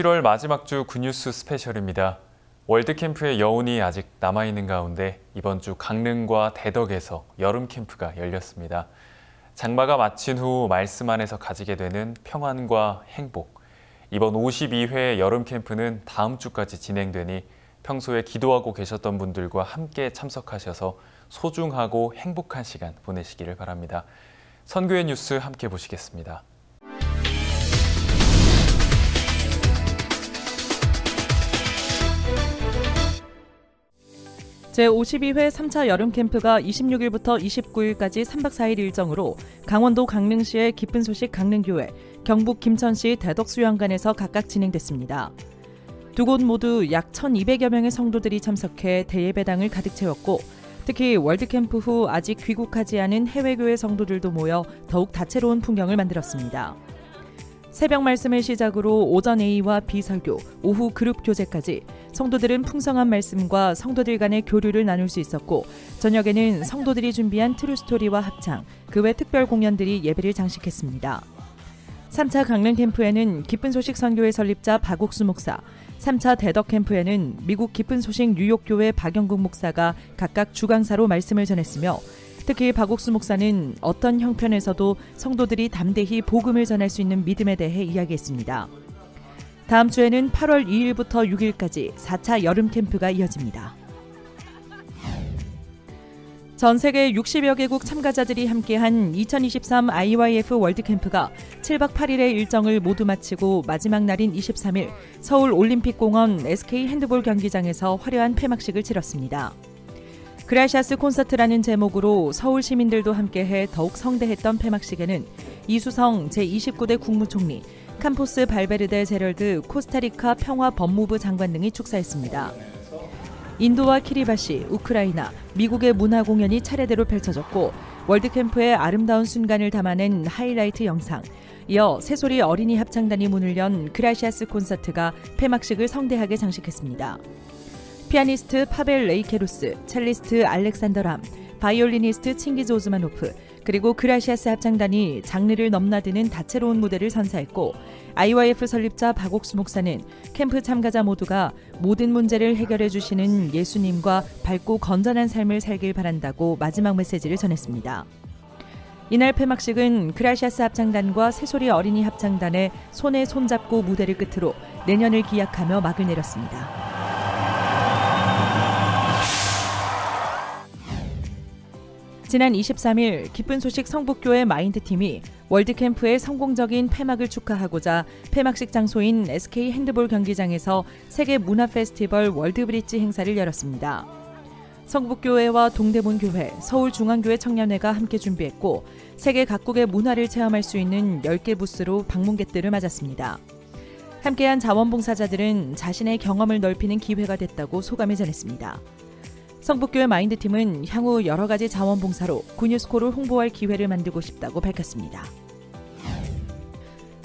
7월 마지막 주 굿뉴스 스페셜입니다. 월드캠프의 여운이 아직 남아있는 가운데 이번 주 강릉과 대덕에서 여름 캠프가 열렸습니다. 장마가 마친 후 말씀 안에서 가지게 되는 평안과 행복. 이번 52회 여름 캠프는 다음 주까지 진행되니 평소에 기도하고 계셨던 분들과 함께 참석하셔서 소중하고 행복한 시간 보내시기를 바랍니다. 선교의 뉴스 함께 보시겠습니다. 제52회 3차 여름 캠프가 26일부터 29일까지 3박 4일 일정으로 강원도 강릉시의 기쁜 소식 강릉교회, 경북 김천시 대덕수영관에서 각각 진행됐습니다. 두 곳 모두 약 1,200여 명의 성도들이 참석해 대예배당을 가득 채웠고, 특히 월드캠프 후 아직 귀국하지 않은 해외교회 성도들도 모여 더욱 다채로운 풍경을 만들었습니다. 새벽 말씀을 시작으로 오전 A와 B 설교, 오후 그룹 교제까지 성도들은 풍성한 말씀과 성도들 간의 교류를 나눌 수 있었고, 저녁에는 성도들이 준비한 트루스토리와 합창, 그 외 특별 공연들이 예배를 장식했습니다. 3차 강릉 캠프에는 기쁜 소식 선교회 설립자 박옥수 목사, 3차 대덕 캠프에는 미국 기쁜 소식 뉴욕교회 박영국 목사가 각각 주강사로 말씀을 전했으며, 특히 박옥수 목사는 어떤 형편에서도 성도들이 담대히 복음을 전할 수 있는 믿음에 대해 이야기했습니다. 다음 주에는 8월 2일부터 6일까지 4차 여름 캠프가 이어집니다. 전 세계 60여 개국 참가자들이 함께한 2023 IYF 월드캠프가 7박 8일의 일정을 모두 마치고 마지막 날인 23일 서울 올림픽공원 SK 핸드볼 경기장에서 화려한 폐막식을 치렀습니다. 그라시아스 콘서트라는 제목으로 서울 시민들도 함께해 더욱 성대했던 폐막식에는 이수성 제29대 국무총리, 캄포스 발베르데 제럴드 코스타리카 평화법무부 장관 등이 축사했습니다. 인도와 키리바시, 우크라이나, 미국의 문화 공연이 차례대로 펼쳐졌고, 월드캠프의 아름다운 순간을 담아낸 하이라이트 영상, 이어 새소리 어린이 합창단이 문을 연 그라시아스 콘서트가 폐막식을 성대하게 장식했습니다. 피아니스트 파벨 레이케루스, 첼리스트 알렉산더 람, 바이올리니스트 칭기즈 오즈마노프, 그리고 그라시아스 합창단이 장르를 넘나드는 다채로운 무대를 선사했고, IYF 설립자 박옥수 목사는 캠프 참가자 모두가 모든 문제를 해결해 주시는 예수님과 밝고 건전한 삶을 살길 바란다고 마지막 메시지를 전했습니다. 이날 폐막식은 그라시아스 합창단과 새소리 어린이 합창단의 손에 손잡고 무대를 끝으로 내년을 기약하며 막을 내렸습니다. 지난 23일 기쁜 소식 성북교회 마인드팀이 월드캠프의 성공적인 폐막을 축하하고자 폐막식 장소인 SK 핸드볼 경기장에서 세계 문화 페스티벌 월드브릿지 행사를 열었습니다. 성북교회와 동대문교회, 서울중앙교회 청년회가 함께 준비했고, 세계 각국의 문화를 체험할 수 있는 10개 부스로 방문객들을 맞았습니다. 함께한 자원봉사자들은 자신의 경험을 넓히는 기회가 됐다고 소감을 전했습니다. 성북교회 마인드팀은 향후 여러 가지 자원봉사로 굿뉴스코를 홍보할 기회를 만들고 싶다고 밝혔습니다.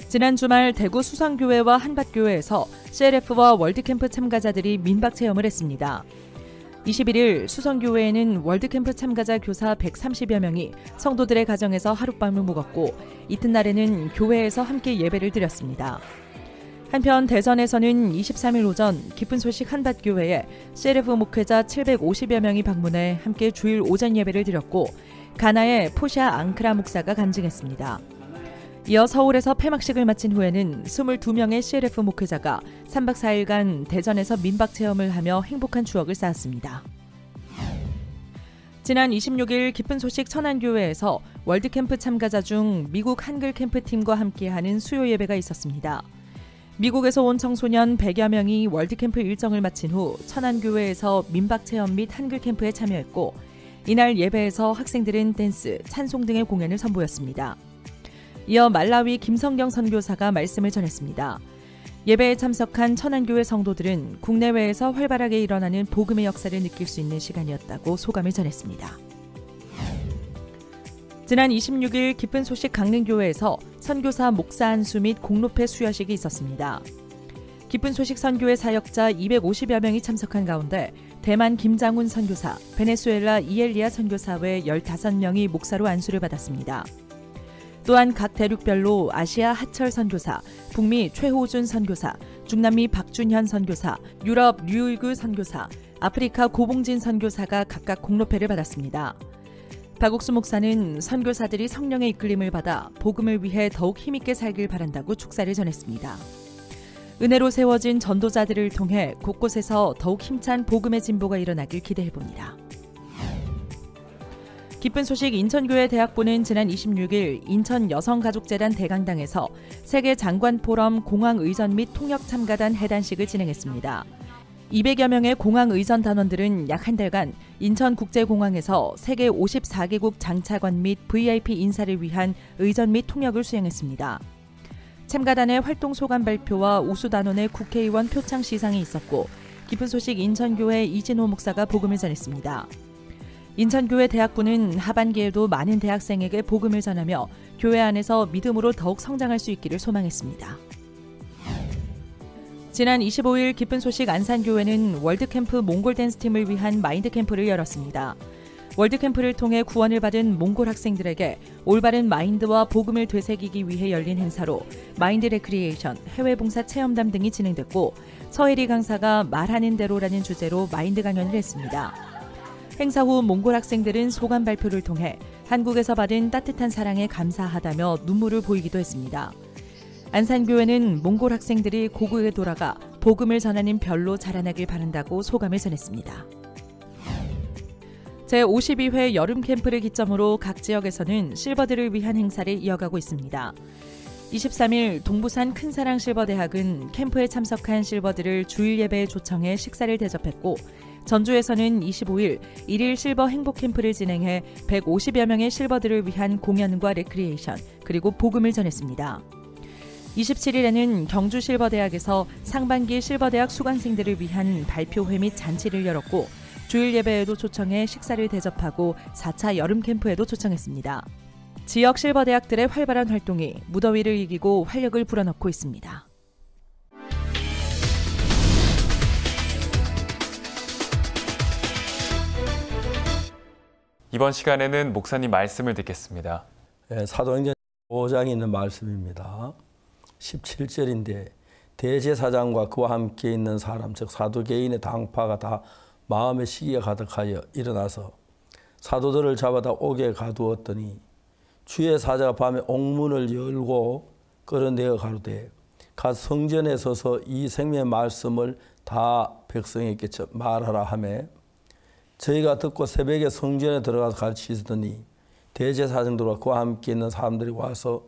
지난 주말 대구 수성교회와 한밭교회에서 CLF와 월드캠프 참가자들이 민박 체험을 했습니다. 21일 수성교회에는 월드캠프 참가자 교사 130여 명이 성도들의 가정에서 하룻밤을 묵었고, 이튿날에는 교회에서 함께 예배를 드렸습니다. 한편 대전에서는 23일 오전 기쁜 소식 한밭교회에 CLF 목회자 750여 명이 방문해 함께 주일 오전 예배를 드렸고, 가나의 포샤 앙크라 목사가 간증했습니다. 이어 서울에서 폐막식을 마친 후에는 22명의 CLF 목회자가 3박 4일간 대전에서 민박 체험을 하며 행복한 추억을 쌓았습니다. 지난 26일 기쁜 소식 천안교회에서 월드캠프 참가자 중 미국 한글 캠프팀과 함께하는 수요 예배가 있었습니다. 미국에서 온 청소년 100여 명이 월드캠프 일정을 마친 후 천안교회에서 민박 체험 및 한글 캠프에 참여했고, 이날 예배에서 학생들은 댄스, 찬송 등의 공연을 선보였습니다. 이어 말라위 김성경 선교사가 말씀을 전했습니다. 예배에 참석한 천안교회 성도들은 국내외에서 활발하게 일어나는 복음의 역사를 느낄 수 있는 시간이었다고 소감을 전했습니다. 지난 26일 기쁜 소식 강릉교회에서 선교사 목사 안수 및 공로패 수여식이 있었습니다. 기쁜 소식 선교회 사역자 250여 명이 참석한 가운데 대만 김장훈 선교사, 베네수엘라 이엘리아 선교사 외 15명이 목사로 안수를 받았습니다. 또한 각 대륙별로 아시아 하철 선교사, 북미 최호준 선교사, 중남미 박준현 선교사, 유럽 류의구 선교사, 아프리카 고봉진 선교사가 각각 공로패를 받았습니다. 박옥수 목사는 선교사들이 성령의 이끌림을 받아 복음을 위해 더욱 힘있게 살길 바란다고 축사를 전했습니다. 은혜로 세워진 전도자들을 통해 곳곳에서 더욱 힘찬 복음의 진보가 일어나길 기대해봅니다. 기쁜 소식 인천교회 대학부는 지난 26일 인천 여성가족재단 대강당에서 세계 장관포럼 공항의전 및 통역참가단 해단식을 진행했습니다. 200여 명의 공항의전 단원들은 약 한 달간 인천국제공항에서 세계 54개국 장차관 및 VIP 인사를 위한 의전 및 통역을 수행했습니다. 참가단의 활동 소감 발표와 우수단원의 국회의원 표창 시상이 있었고 기쁜 소식 인천교회 이진호 목사가 복음을 전했습니다. 인천교회 대학부는 하반기에도 많은 대학생에게 복음을 전하며 교회 안에서 믿음으로 더욱 성장할 수 있기를 소망했습니다. 지난 25일 기쁜 소식 안산교회는 월드캠프 몽골 댄스팀을 위한 마인드 캠프를 열었습니다. 월드캠프를 통해 구원을 받은 몽골 학생들에게 올바른 마인드와 복음을 되새기기 위해 열린 행사로 마인드 레크리에이션, 해외봉사 체험담 등이 진행됐고 서혜리 강사가 말하는 대로라는 주제로 마인드 강연을 했습니다. 행사 후 몽골 학생들은 소감 발표를 통해 한국에서 받은 따뜻한 사랑에 감사하다며 눈물을 보이기도 했습니다. 안산교회는 몽골 학생들이 고국에 돌아가 복음을 전하는 별로 자라나길 바란다고 소감을 전했습니다. 제52회 여름 캠프를 기점으로 각 지역에서는 실버들을 위한 행사를 이어가고 있습니다. 23일 동부산 큰사랑 실버대학은 캠프에 참석한 실버들을 주일 예배에 초청해 식사를 대접했고 전주에서는 25일 1일 실버 행복캠프를 진행해 150여 명의 실버들을 위한 공연과 레크리에이션 그리고 복음을 전했습니다. 27일에는 경주 실버대학에서 상반기 실버대학 수강생들을 위한 발표회 및 잔치를 열었고 주일 예배에도 초청해 식사를 대접하고 4차 여름 캠프에도 초청했습니다. 지역 실버대학들의 활발한 활동이 무더위를 이기고 활력을 불어넣고 있습니다. 이번 시간에는 목사님 말씀을 듣겠습니다. 사도행전 5장에 있는 말씀입니다. 17절인데 대제사장과 그와 함께 있는 사람 즉 사두개인의 당파가 다 마음의 시기가 가득하여 일어나서 사도들을 잡아다 옥에 가두었더니 주의 사자가 밤에 옥문을 열고 끌어내어 가로되 갓 성전에 서서 이 생명의 말씀을 다 백성에게 말하라 하며 저희가 듣고 새벽에 성전에 들어가서 가르치시더니 대제사장들과 그와 함께 있는 사람들이 와서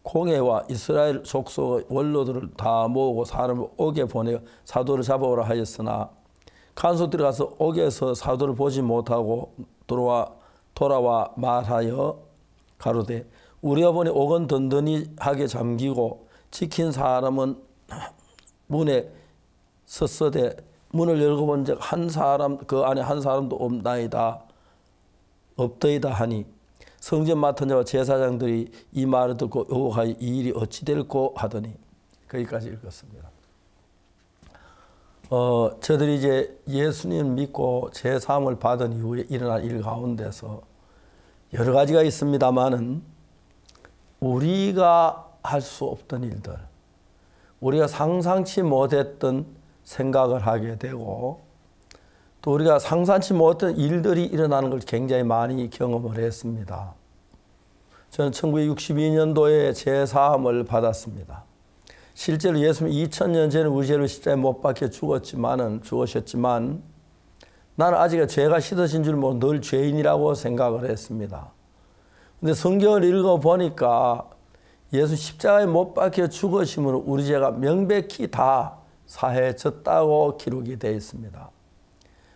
공회와 이스라엘 족속 원로들을 다 모으고 사람을 옥에 보내어 사도를 잡아오라 하였으나 간수들이 가서 옥에서 사도를 보지 못하고 돌아와 말하여 가로되 우리가 보니 옥은 든든히하게 잠기고 지킨 사람은 문에 섰으되 문을 열고 본즉 한 사람 그 안에 한 사람도 없더이다 하니 성전 맡은 자와 제사장들이 이 말을 듣고 의혹하여 이 일이 어찌 될꼬 하더니 거기까지 읽었습니다. 저들이 이제 예수님 믿고 제사함을 받은 이후에 일어난 일 가운데서 여러 가지가 있습니다만은 우리가 할 수 없던 일들, 우리가 상상치 못했던 생각을 하게 되고 또 우리가 상상치 못했던 일들이 일어나는 걸 굉장히 많이 경험을 했습니다. 저는 1962년도에 제사함을 받았습니다. 실제로 예수님 2000년 전에 우리 죄로 십자가에 못 박혀 죽으셨지만 나는 아직 죄가 씻어진 줄 모르고 늘 죄인이라고 생각을 했습니다. 근데 성경을 읽어보니까 예수 십자가에 못 박혀 죽으심으로 우리 죄가 명백히 다 사해졌다고 기록이 되어 있습니다.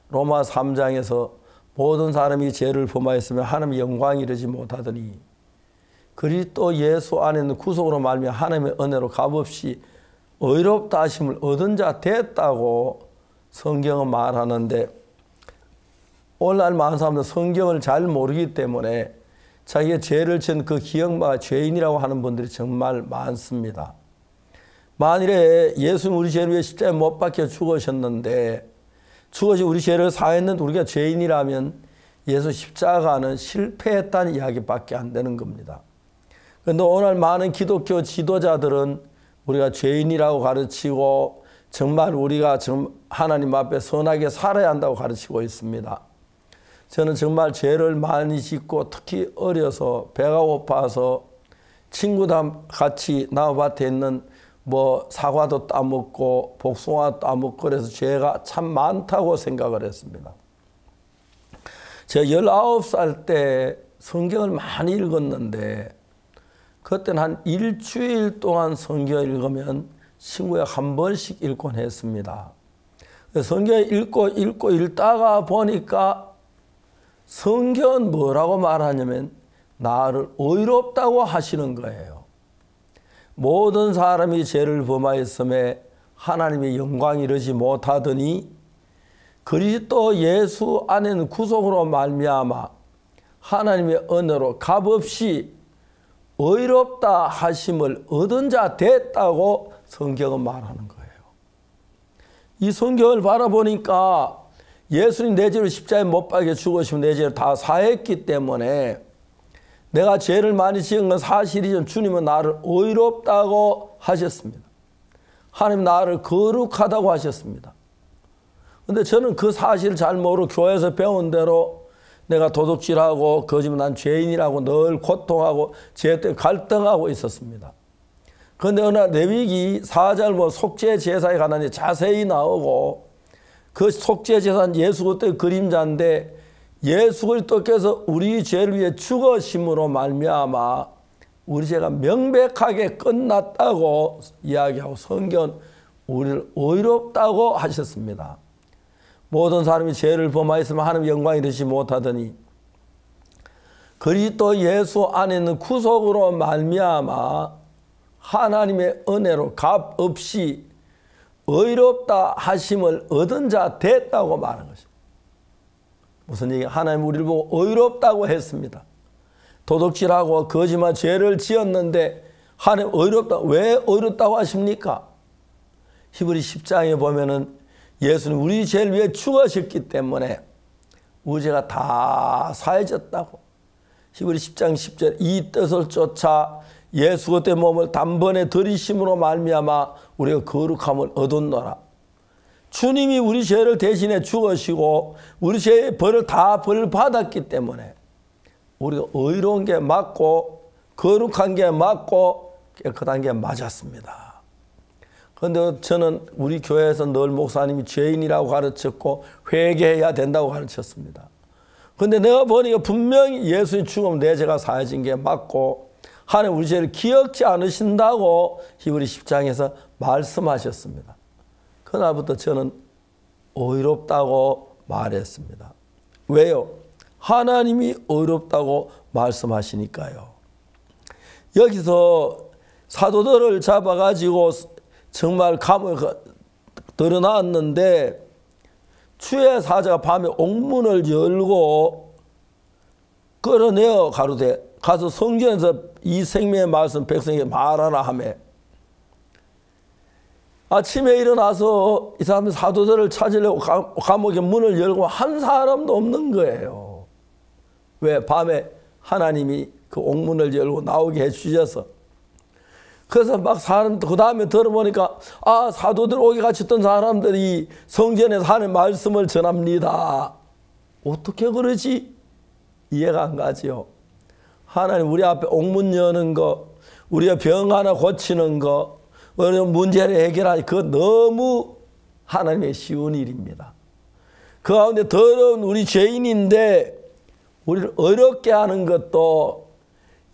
로마 3장에서 모든 사람이 죄를 범하였으면 하나님의 영광이 이르지 못하더니 그리스도 예수 안에 있는 구속으로 말미암아 하나님의 은혜로 값없이 의롭다 하심을 얻은 자 됐다고 성경은 말하는데 오늘날 많은 사람들은 성경을 잘 모르기 때문에 자기의 죄를 지은 그 기억마가 죄인이라고 하는 분들이 정말 많습니다. 만일에 예수님 우리 죄를 위해 십자가에 못 박혀 죽으셨는데 죽으신 우리 죄를 사했는데 우리가 죄인이라면 예수 십자가는 실패했다는 이야기밖에 안 되는 겁니다. 그런데 오늘 많은 기독교 지도자들은 우리가 죄인이라고 가르치고 정말 우리가 하나님 앞에 선하게 살아야 한다고 가르치고 있습니다. 저는 정말 죄를 많이 짓고 특히 어려서 배가 고파서 친구들 같이 나무밭에 있는 사과도 따먹고 복숭아도 따먹고 그래서 죄가 참 많다고 생각을 했습니다. 제가 19살 때 성경을 많이 읽었는데 그때는 한 일주일 동안 성경을 읽으면 친구가 한 번씩 읽곤 했습니다. 성경을 읽고 읽다가 보니까 성경은 뭐라고 말하냐면 나를 의롭다고 하시는 거예요. 모든 사람이 죄를 범하였음에 하나님의 영광이 이르지 못하더니 그리스도 예수 안에는 구속으로 말미암아 하나님의 은혜로 값없이 의롭다 하심을 얻은 자 됐다고 성경은 말하는 거예요. 이 성경을 바라보니까 예수님 내 죄를 십자가에 못 박혀 죽으시면 내 죄를 다 사했기 때문에 내가 죄를 많이 지은 건 사실이지만 주님은 나를 의롭다고 하셨습니다. 하나님 나를 거룩하다고 하셨습니다. 그런데 저는 그 사실을 잘 모르고 교회에서 배운 대로 내가 도둑질하고 거짓말 난 죄인이라고 늘 고통하고 죄 때문에 갈등하고 있었습니다. 그런데 어느 날 레위기 4절 속죄 제사에 관한 자세히 나오고 그 속죄 제사는 예수 그리스도의 그림자인데 예수 그리스도께서 우리 죄를 위해 죽으심으로 말미암아 우리 죄가 명백하게 끝났다고 이야기하고 성경은 우리를 의롭다고 하셨습니다. 모든 사람이 죄를 범하였으면 하나님의 영광이 이르지 못하더니 그리스도 예수 안에 있는 구속으로 말미암아 하나님의 은혜로 값없이 의롭다 하심을 얻은 자 됐다고 말한 것입니다. 무슨 얘기? 하나님 우리를 보고 의롭다고 했습니다. 도둑질하고 거짓말 죄를 지었는데 하나님 의롭다. 왜 의롭다고 하십니까? 히브리 10장에 보면은 예수는 우리 죄를 위해 죽으셨기 때문에 우리 죄가 다 사해졌다고. 히브리 10장 10절 이 뜻을 쫓아 예수 그리스도의 몸을 단번에 들이심으로 말미암아 우리가 거룩함을 얻었노라. 주님이 우리 죄를 대신해 죽으시고 우리 죄의 벌을 다 벌 받았기 때문에 우리가 의로운 게 맞고 거룩한 게 맞고 깨끗한 게 맞았습니다. 그런데 저는 우리 교회에서 늘 목사님이 죄인이라고 가르쳤고 회개해야 된다고 가르쳤습니다. 그런데 내가 보니까 분명히 예수님 죽으면 내 죄가 사해진 게 맞고 하나님 우리 죄를 기억지 않으신다고 히브리 10장에서 말씀하셨습니다. 그날부터 저는 의롭다고 말했습니다. 왜요? 하나님이 의롭다고 말씀하시니까요. 여기서 사도들을 잡아가지고 정말 감옥에 드러났는데 주의 사자가 밤에 옥문을 열고 끌어내어 가로되 가서 성전에서 이 생명의 말씀 백성에게 말하라 하며 아침에 일어나서 이 사람들 사도들을 찾으려고 감옥의 문을 열고 한 사람도 없는 거예요. 왜? 밤에 하나님이 그 옥문을 열고 나오게 해주셔서. 그래서 막 사람들 그 다음에 들어보니까 사도들 오게 갇혔던 사람들이 성전에서 하나님의 말씀을 전합니다. 어떻게 그러지? 이해가 안 가지요. 하나님 우리 앞에 옥문 여는 거, 우리가 병 하나 고치는 거, 문제를 해결하기 그거 너무 하나님의 쉬운 일입니다. 그 가운데 더러운 우리 죄인인데 우리를 어렵게 하는 것도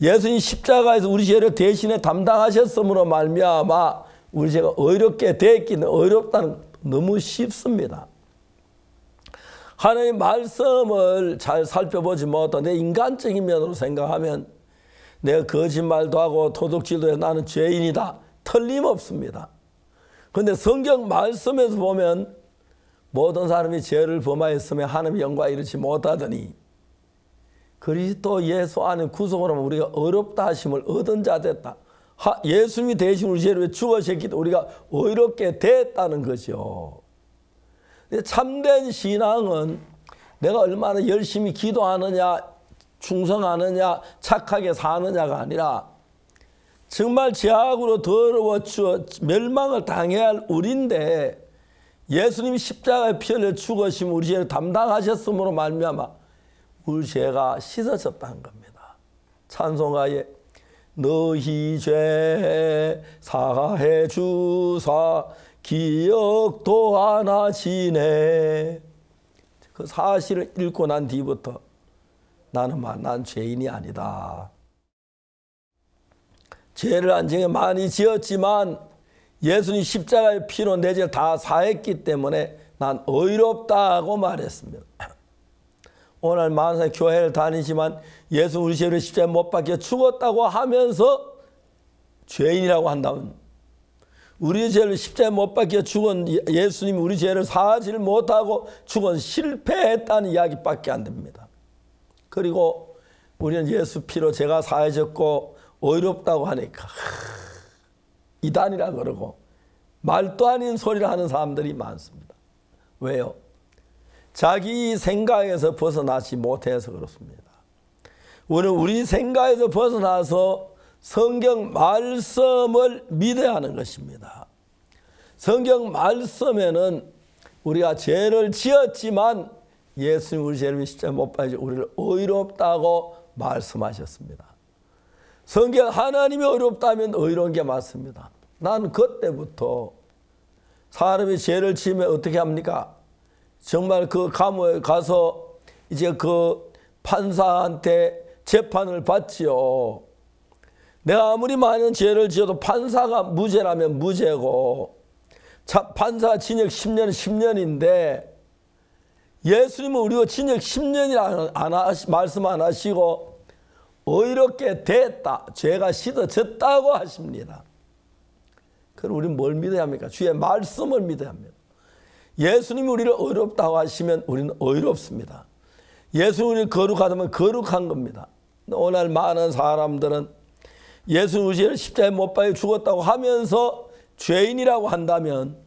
예수님 십자가에서 우리 죄를 대신에 담당하셨으므로 말미암아 우리 죄가 어렵게 됐기는 어렵다는 너무 쉽습니다. 하나님의 말씀을 잘 살펴보지 못하고 내 인간적인 면으로 생각하면 내가 거짓말도 하고 도둑질도 해서 나는 죄인이다. 틀림없습니다. 그런데 성경 말씀에서 보면 모든 사람이 죄를 범하였으며 하나님의 영광에 이르지 못하더니 그리스도 예수 안에 구속으로 우리가 어렵다 하심을 얻은 자 됐다. 예수님이 대신 우리 죄를 죽으셨기 때문에 우리가 의롭게 됐다는 거죠. 참된 신앙은 내가 얼마나 열심히 기도하느냐, 충성하느냐, 착하게 사느냐가 아니라 정말 죄악으로 더러워 주어 멸망을 당해야 할 우리인데 예수님이 십자가에 피 흘려 죽으시면 우리 죄를 담당하셨으므로 말미암아 우리 죄가 씻어졌다는 겁니다. 찬송가에 너희 죄 사해 주사 기억도 안 하시네. 그 사실을 읽고 난 뒤부터 난 죄인이 아니다. 죄를 안정에 많이 지었지만 예수님 십자가의 피로 내 죄를 다 사했기 때문에 난 의롭다고 말했습니다. 오늘 만사 교회를 다니지만 예수 우리 죄를 십자가에 못 박혀 죽었다고 하면서 죄인이라고 한다면 우리 죄를 십자가에 못 박혀 죽은 예수님이 우리 죄를 사하지 못하고 죽은 실패했다는 이야기밖에 안 됩니다. 그리고 우리는 예수 피로 죄가 사해졌고 의롭다고 하니까 이단이라 그러고 말도 아닌 소리를 하는 사람들이 많습니다. 왜요? 자기 생각에서 벗어나지 못해서 그렇습니다. 우리는 우리 생각에서 벗어나서 성경 말씀을 믿어야 하는 것입니다. 성경 말씀에는 우리가 죄를 지었지만 예수님 우리 죄를 십자가에 못 박혀 우리를 의롭다고 말씀하셨습니다. 성경 하나님이 의롭다면 의로운 게 맞습니다. 나는 그때부터 사람이 죄를 지으면 어떻게 합니까? 정말 그 감옥에 가서 이제 그 판사한테 재판을 받지요. 내가 아무리 많은 죄를 지어도 판사가 무죄라면 무죄고 판사 징역 10년 10년인데 예수님은 우리가 징역 10년이라 말씀 안 하시고 의롭게 됐다. 죄가 씻어졌다고 하십니다. 그럼 우리는 뭘 믿어야 합니까? 주의 말씀을 믿어야 합니다. 예수님이 우리를 의롭다고 하시면 우리는 의롭습니다. 예수님이 우리를 거룩하다면 거룩한 겁니다. 오늘 많은 사람들은 예수님 우리를 십자가에 못 박혀 죽었다고 하면서 죄인이라고 한다면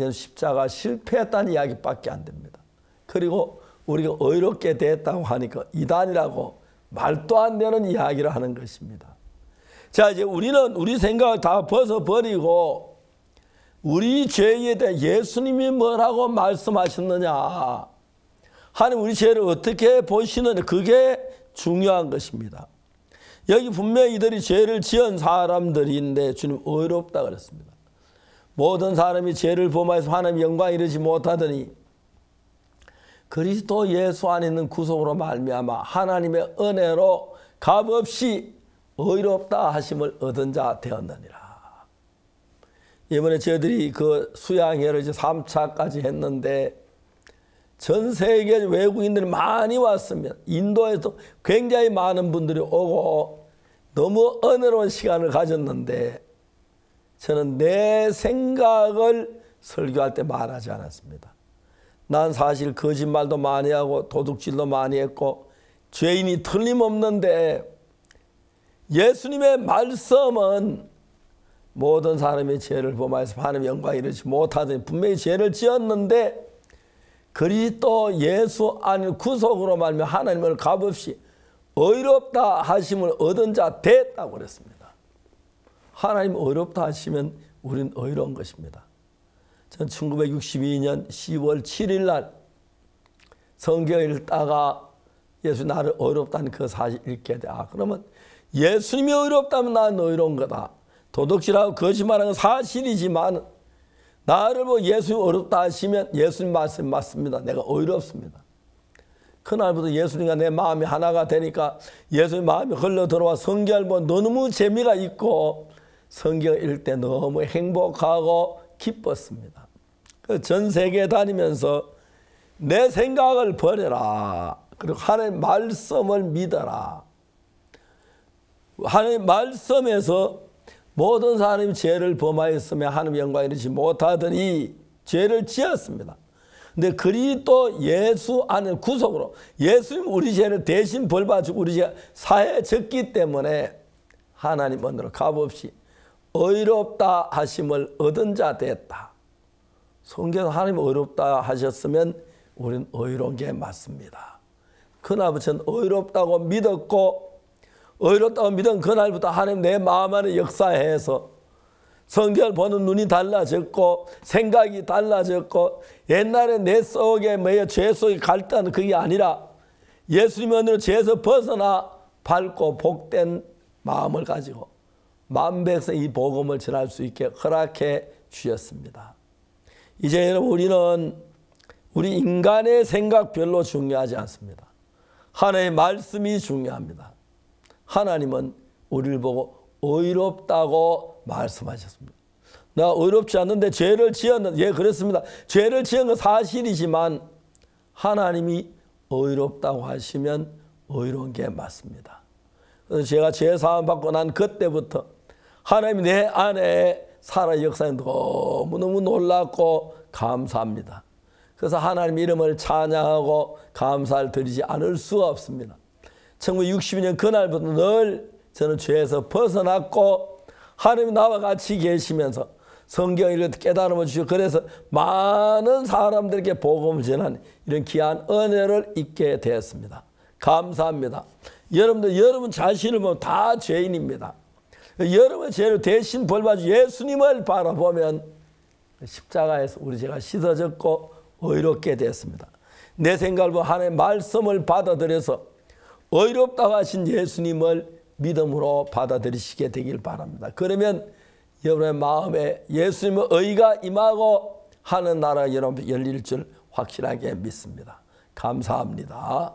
예수 십자가 실패했다는 이야기밖에 안 됩니다. 그리고 우리가 의롭게 됐다고 하니까 이단이라고 말도 안 되는 이야기를 하는 것입니다. 자, 이제 우리는 우리 생각을 다 벗어버리고 우리 죄에 대해 예수님이 뭐라고 말씀하셨느냐, 하나님 우리 죄를 어떻게 보시느냐, 그게 중요한 것입니다. 여기 분명히 이들이 죄를 지은 사람들인데 주님 의롭다 그랬습니다. 모든 사람이 죄를 범하여서 하나님 영광 이르지 못하더니 그리스도 예수 안에 있는 구속으로 말미암아 하나님의 은혜로 값없이 의롭다 하심을 얻은 자 되었느니라. 이번에 저희들이 그 수양회를 이제 3차까지 했는데 전 세계 외국인들이 많이 왔습니다. 인도에서 굉장히 많은 분들이 오고 너무 은혜로운 시간을 가졌는데 저는 내 생각을 설교할 때 말하지 않았습니다. 난 사실 거짓말도 많이 하고 도둑질도 많이 했고 죄인이 틀림없는데 예수님의 말씀은 모든 사람의 죄를 범하여서 하나님의 영광에 이르지 못하더니 분명히 죄를 지었는데 그리스도 예수 안에 구속으로 말미암아 하나님을 값없이 의롭다 하심을 얻은 자 됐다고 그랬습니다. 하나님 의롭다 하시면 우리는 의로운 것입니다. 전 1962년 10월 7일 날 성경을 읽다가 예수 나를 의롭다는 그 사실 읽게 돼. 그러면 예수님이 의롭다면 나는 의로운 거다. 도둑질하고 거짓말하는 건 사실이지만 나를 보고 예수님이 의롭다 하시면 예수님 말씀 맞습니다. 내가 의롭습니다. 그날부터 예수님과 내 마음이 하나가 되니까 예수님 마음이 흘러 들어와 성경을 보면 너무 재미가 있고 성경 읽을 때 너무 행복하고 기뻤습니다. 전 세계 다니면서 내 생각을 버려라. 그리고 하나님의 말씀을 믿어라. 하나님의 말씀에서 모든 사람이 죄를 범하였으며 하나님의 영광에 이르지 못하더니 죄를 지었습니다. 근데 그리스도 예수 안에 구속으로 예수님 우리 죄를 대신 벌받아주고 우리 죄가 사해졌기 때문에 하나님 은혜로 값없이 의롭다 하심을 얻은 자 됐다. 성경 하나님 의롭다 하셨으면 우리는 의로운 게 맞습니다. 그날부터 저는 의롭다고 믿었고 의롭다고 믿은 그날부터 하나님 내 마음 안에 역사해서 성경을 보는 눈이 달라졌고 생각이 달라졌고 옛날에 내 속에 매여 죄 속에 갈등하는 그게 아니라 예수님 은혜로 죄에서 벗어나 밝고 복된 마음을 가지고 만백성 이 복음을 전할 수 있게 허락해 주셨습니다. 이제 여러분 우리는 우리 인간의 생각 별로 중요하지 않습니다. 하나님의 말씀이 중요합니다. 하나님은 우리를 보고 의롭다고 말씀하셨습니다. 나 의롭지 않는데 죄를 지었는데, 예, 그렇습니다. 죄를 지은 건 사실이지만 하나님이 의롭다고 하시면 의로운 게 맞습니다. 그래서 제가 죄 사함 받고 난 그때부터 하나님이 내 안에 살아 역사에 너무너무 놀랍고 감사합니다. 그래서 하나님 이름을 찬양하고 감사를 드리지 않을 수가 없습니다. 1962년 그날부터 늘 저는 죄에서 벗어났고 하나님이 나와 같이 계시면서 성경을 깨달음을 주시고 그래서 많은 사람들에게 복음을 전하는 이런 귀한 은혜를 잊게 되었습니다. 감사합니다. 여러분들 여러분 자신을 보면 다 죄인입니다. 여러분의 죄를 대신 벌받아 예수님을 바라보면 십자가에서 우리 죄가 씻어졌고 의롭게 됐습니다. 내 생각을 보면 하나님의 말씀을 받아들여서 의롭다고 하신 예수님을 믿음으로 받아들이시게 되길 바랍니다. 그러면 여러분의 마음에 예수님의 의가 임하고 하는 나라가 여러분 열릴 줄 확실하게 믿습니다. 감사합니다.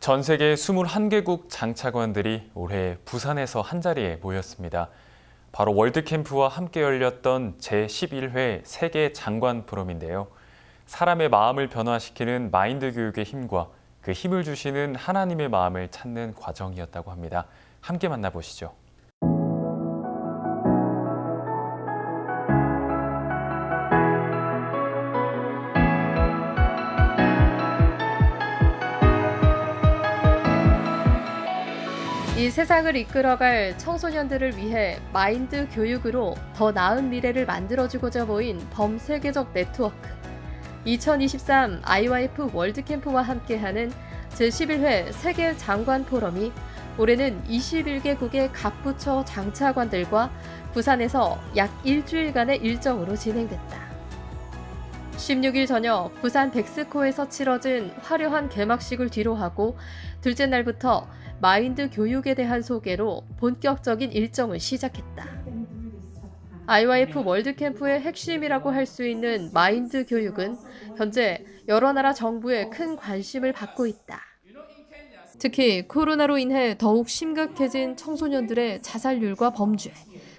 전 세계 21개국 장차관들이 올해 부산에서 한자리에 모였습니다. 바로 월드캠프와 함께 열렸던 제11회 세계 장관 포럼인데요. 사람의 마음을 변화시키는 마인드 교육의 힘과 그 힘을 주시는 하나님의 마음을 찾는 과정이었다고 합니다. 함께 만나보시죠. 이 세상을 이끌어갈 청소년들을 위해 마인드 교육으로 더 나은 미래를 만들어주고자 모인 범세계적 네트워크 2023 IYF 월드캠프와 함께하는 제11회 세계 장관 포럼이 올해는 21개국의 각 부처 장차관들과 부산에서 약 일주일간의 일정으로 진행됐다. 16일 저녁 부산 백스코에서 치러진 화려한 개막식을 뒤로하고 둘째 날부터 마인드 교육에 대한 소개로 본격적인 일정을 시작했다. IYF 월드캠프의 핵심이라고 할 수 있는 마인드 교육은 현재 여러 나라 정부의 큰 관심을 받고 있다. 특히 코로나로 인해 더욱 심각해진 청소년들의 자살률과 범죄,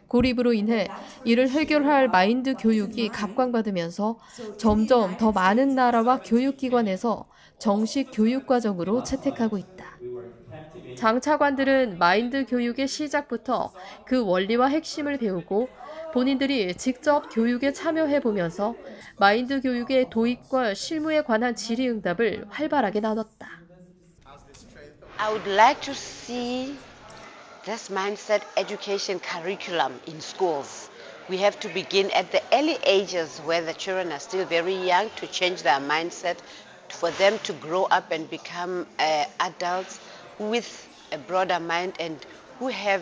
고립으로 인해 이를 해결할 마인드 교육이 각광받으면서 점점 더 많은 나라와 교육기관에서 정식 교육과정으로 채택하고 있다. 장차관들은 마인드 교육의 시작부터 그 원리와 핵심을 배우고 본인들이 직접 교육에 참여해보면서 마인드 교육의 도입과 실무에 관한 질의응답을 활발하게 나눴다. I would like to see this mindset education curriculum in schools. We have to begin at the early ages where the children are still very young to change their mindset, for them to grow up and become adults with a broader mind and who have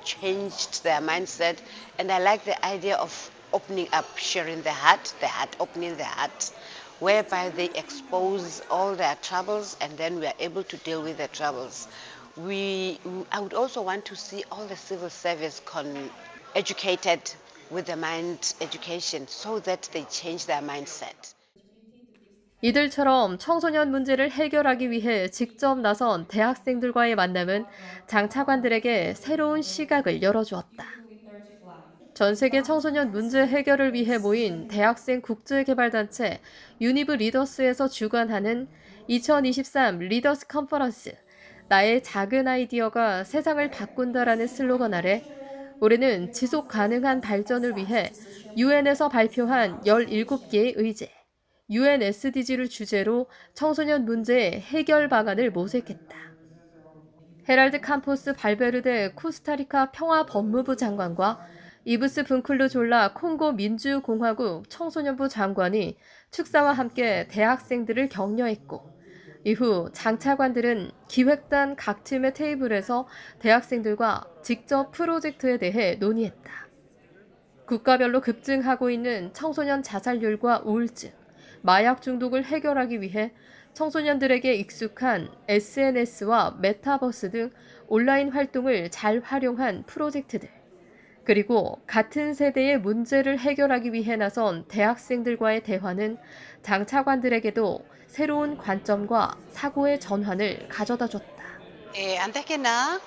changed their mindset. And I like the idea of opening up, sharing the heart, opening the heart, whereby they expose all their troubles and then we are able to deal with the troubles. I would also want to see all the civil service educated with the mind education so that they change their mindset. 이들처럼 청소년 문제를 해결하기 위해 직접 나선 대학생들과의 만남은 장차관들에게 새로운 시각을 열어주었다. 전 세계 청소년 문제 해결을 위해 모인 대학생 국제개발단체 유니브 리더스에서 주관하는 2023 리더스 컨퍼런스 나의 작은 아이디어가 세상을 바꾼다라는 슬로건 아래 올해는 지속 가능한 발전을 위해 유엔에서 발표한 17개의 의제, UN SDG를 주제로 청소년 문제의 해결 방안을 모색했다. 헤랄드 캠포스 발베르데 코스타리카 평화법무부 장관과 이브스 분클루 졸라 콩고 민주공화국 청소년부 장관이 축사와 함께 대학생들을 격려했고, 이후 장차관들은 기획단 각 팀의 테이블에서 대학생들과 직접 프로젝트에 대해 논의했다. 국가별로 급증하고 있는 청소년 자살률과 우울증, 마약 중독을 해결하기 위해 청소년들에게 익숙한 SNS와 메타버스 등 온라인 활동을 잘 활용한 프로젝트들, 그리고 같은 세대의 문제를 해결하기 위해 나선 대학생들과의 대화는 장차관들에게도 새로운 관점과 사고의 전환을 가져다 줬다. Antes que nada,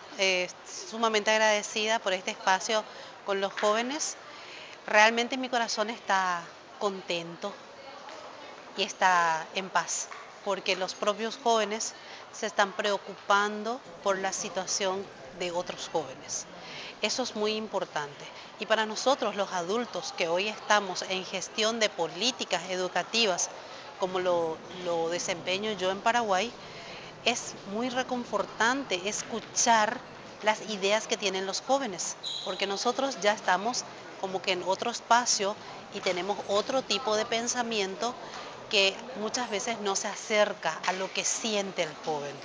sumamente agradecida por este espacio con los jóvenes. Realmente mi corazón está contento y está en paz, porque los propios jóvenes se están preocupando por la situación de otros jóvenes. Eso es muy importante. Y para nosotros, los adultos que hoy estamos en gestión de políticas educativas, como lo desempeño yo en Paraguay, es muy reconfortante escuchar las ideas que tienen los jóvenes, porque nosotros ya estamos como que en otro espacio y tenemos otro tipo de pensamiento que muchas veces no se acerca a lo que siente el joven.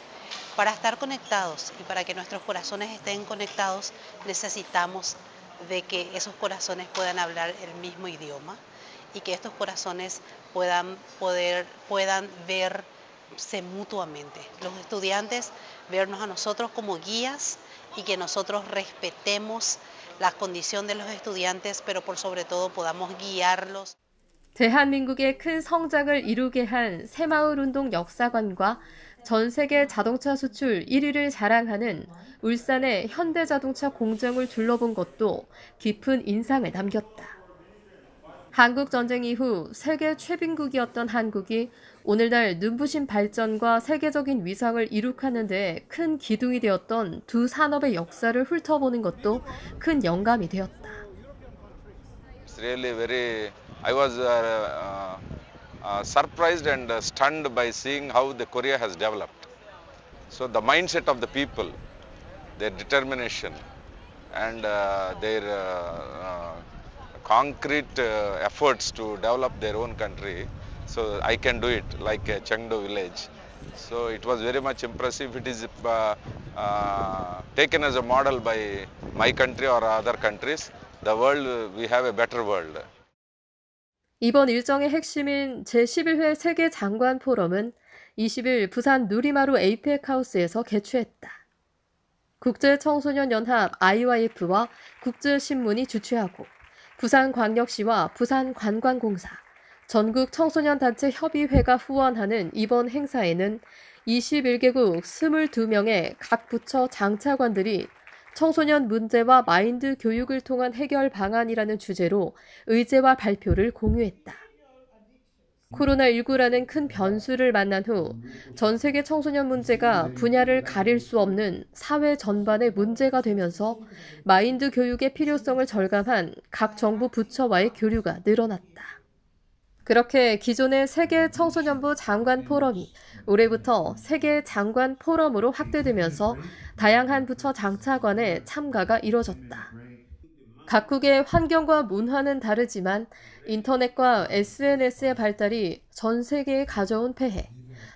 Para estar conectados y para que nuestros corazones estén conectados, necesitamos de que esos corazones puedan hablar el mismo idioma y que estos corazones puedan verse mutuamente. Los estudiantes vernos a nosotros como guías y que nosotros respetemos la condición de los estudiantes, pero por sobre todo podamos guiarlos. 대한민국의 큰 성장을 이루게 한 새마을운동 역사관과 전 세계 자동차 수출 1위를 자랑하는 울산의 현대자동차 공장을 둘러본 것도 깊은 인상을 남겼다. 한국전쟁 이후 세계 최빈국이었던 한국이 오늘날 눈부신 발전과 세계적인 위상을 이룩하는 데 큰 기둥이 되었던 두 산업의 역사를 훑어보는 것도 큰 영감이 되었다. I was surprised and stunned by seeing how the Korea has developed. So the mindset of the people, their determination, and their concrete efforts to develop their own country. So I can do it like Chengdu village. So it was very much impressive. It is taken as a model by my country or other countries. The world, we have a better world. 이번 일정의 핵심인 제11회 세계 장관 포럼은 20일 부산 누리마루 에이펙 하우스에서 개최했다. 국제청소년연합 IYF와 국제신문이 주최하고 부산광역시와 부산관광공사, 전국청소년단체 협의회가 후원하는 이번 행사에는 21개국 22명의 각 부처 장차관들이 청소년 문제와 마인드 교육을 통한 해결 방안이라는 주제로 의제와 발표를 공유했다. 코로나19라는 큰 변수를 만난 후 전 세계 청소년 문제가 분야를 가릴 수 없는 사회 전반의 문제가 되면서 마인드 교육의 필요성을 절감한 각 정부 부처와의 교류가 늘어났다. 그렇게 기존의 세계 청소년부 장관 포럼이 올해부터 세계 장관 포럼으로 확대되면서 다양한 부처 장차관의 참가가 이뤄졌다. 각국의 환경과 문화는 다르지만 인터넷과 SNS의 발달이 전 세계에 가져온 폐해,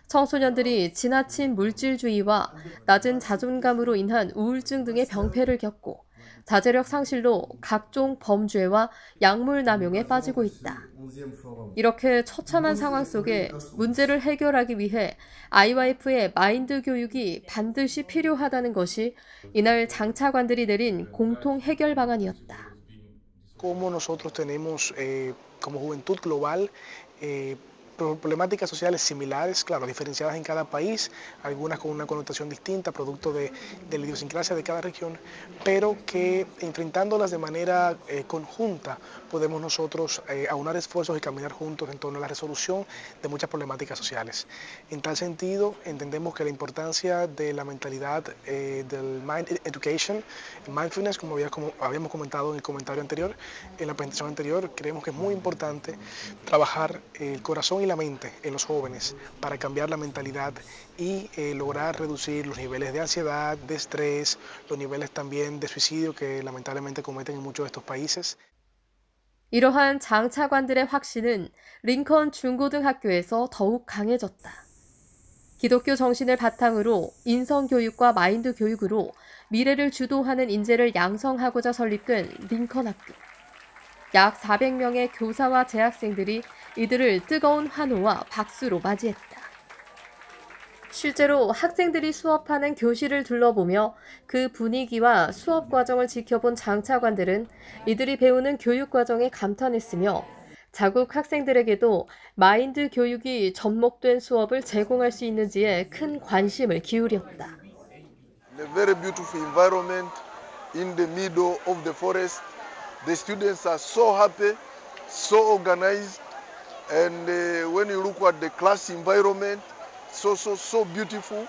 청소년들이 지나친 물질주의와 낮은 자존감으로 인한 우울증 등의 병폐를 겪고 자제력 상실로 각종 범죄와 약물 남용에 빠지고 있다. 이렇게 처참한 상황 속에 문제를 해결하기 위해 IYF의 마인드 교육이 반드시 필요하다는 것이 이날 장차관들이 내린 공통 해결 방안이었다. Como nosotros tenemos como Juventud Global problemáticas sociales similares, claro, diferenciadas en cada país, algunas con una connotación distinta, producto de la idiosincrasia de cada región, pero que enfrentándolas de manera conjunta podemos nosotros aunar esfuerzos y caminar juntos en torno a la resolución de muchas problemáticas sociales. En tal sentido, entendemos que la importancia de la mentalidad del Mind Education, Mindfulness, como habíamos comentado en el comentario anterior, en la presentación anterior, creemos que es muy importante trabajar el corazón y la mente en los jóvenes para cambiar la mentalidad y lograr reducir los niveles de ansiedad, de estrés, los niveles también de suicidio que lamentablemente cometen en muchos de estos países. 이러한 장차관들의 확신은 링컨 중고등학교에서 더욱 강해졌다. 기독교 정신을 바탕으로 인성교육과 마인드 교육으로 미래를 주도하는 인재를 양성하고자 설립된 링컨 학교. 약 400명의 교사와 재학생들이 이들을 뜨거운 환호와 박수로 맞이했다. 실제로 학생들이 수업하는 교실을 둘러보며 그 분위기와 수업 과정을 지켜본 장차관들은 이들이 배우는 교육 과정에 감탄했으며 자국 학생들에게도 마인드 교육이 접목된 수업을 제공할 수 있는지에 큰 관심을 기울였다. A very beautiful environment in the middle of the forest. The students are so happy, so organized, and when you look at the class environment, so beautiful.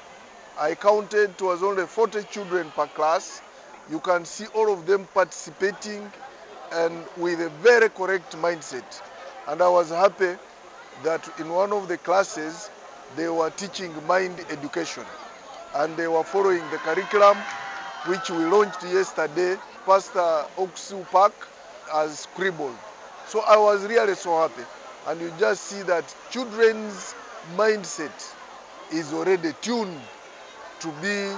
I counted it was only 40 children per class. You can see all of them participating and with a very correct mindset. And I was happy that in one of the classes they were teaching mind education and they were following the curriculum which we launched yesterday. Pastor Oksu Park has scribbled. So I was really so happy. And you just see that children's mindset is already tuned to be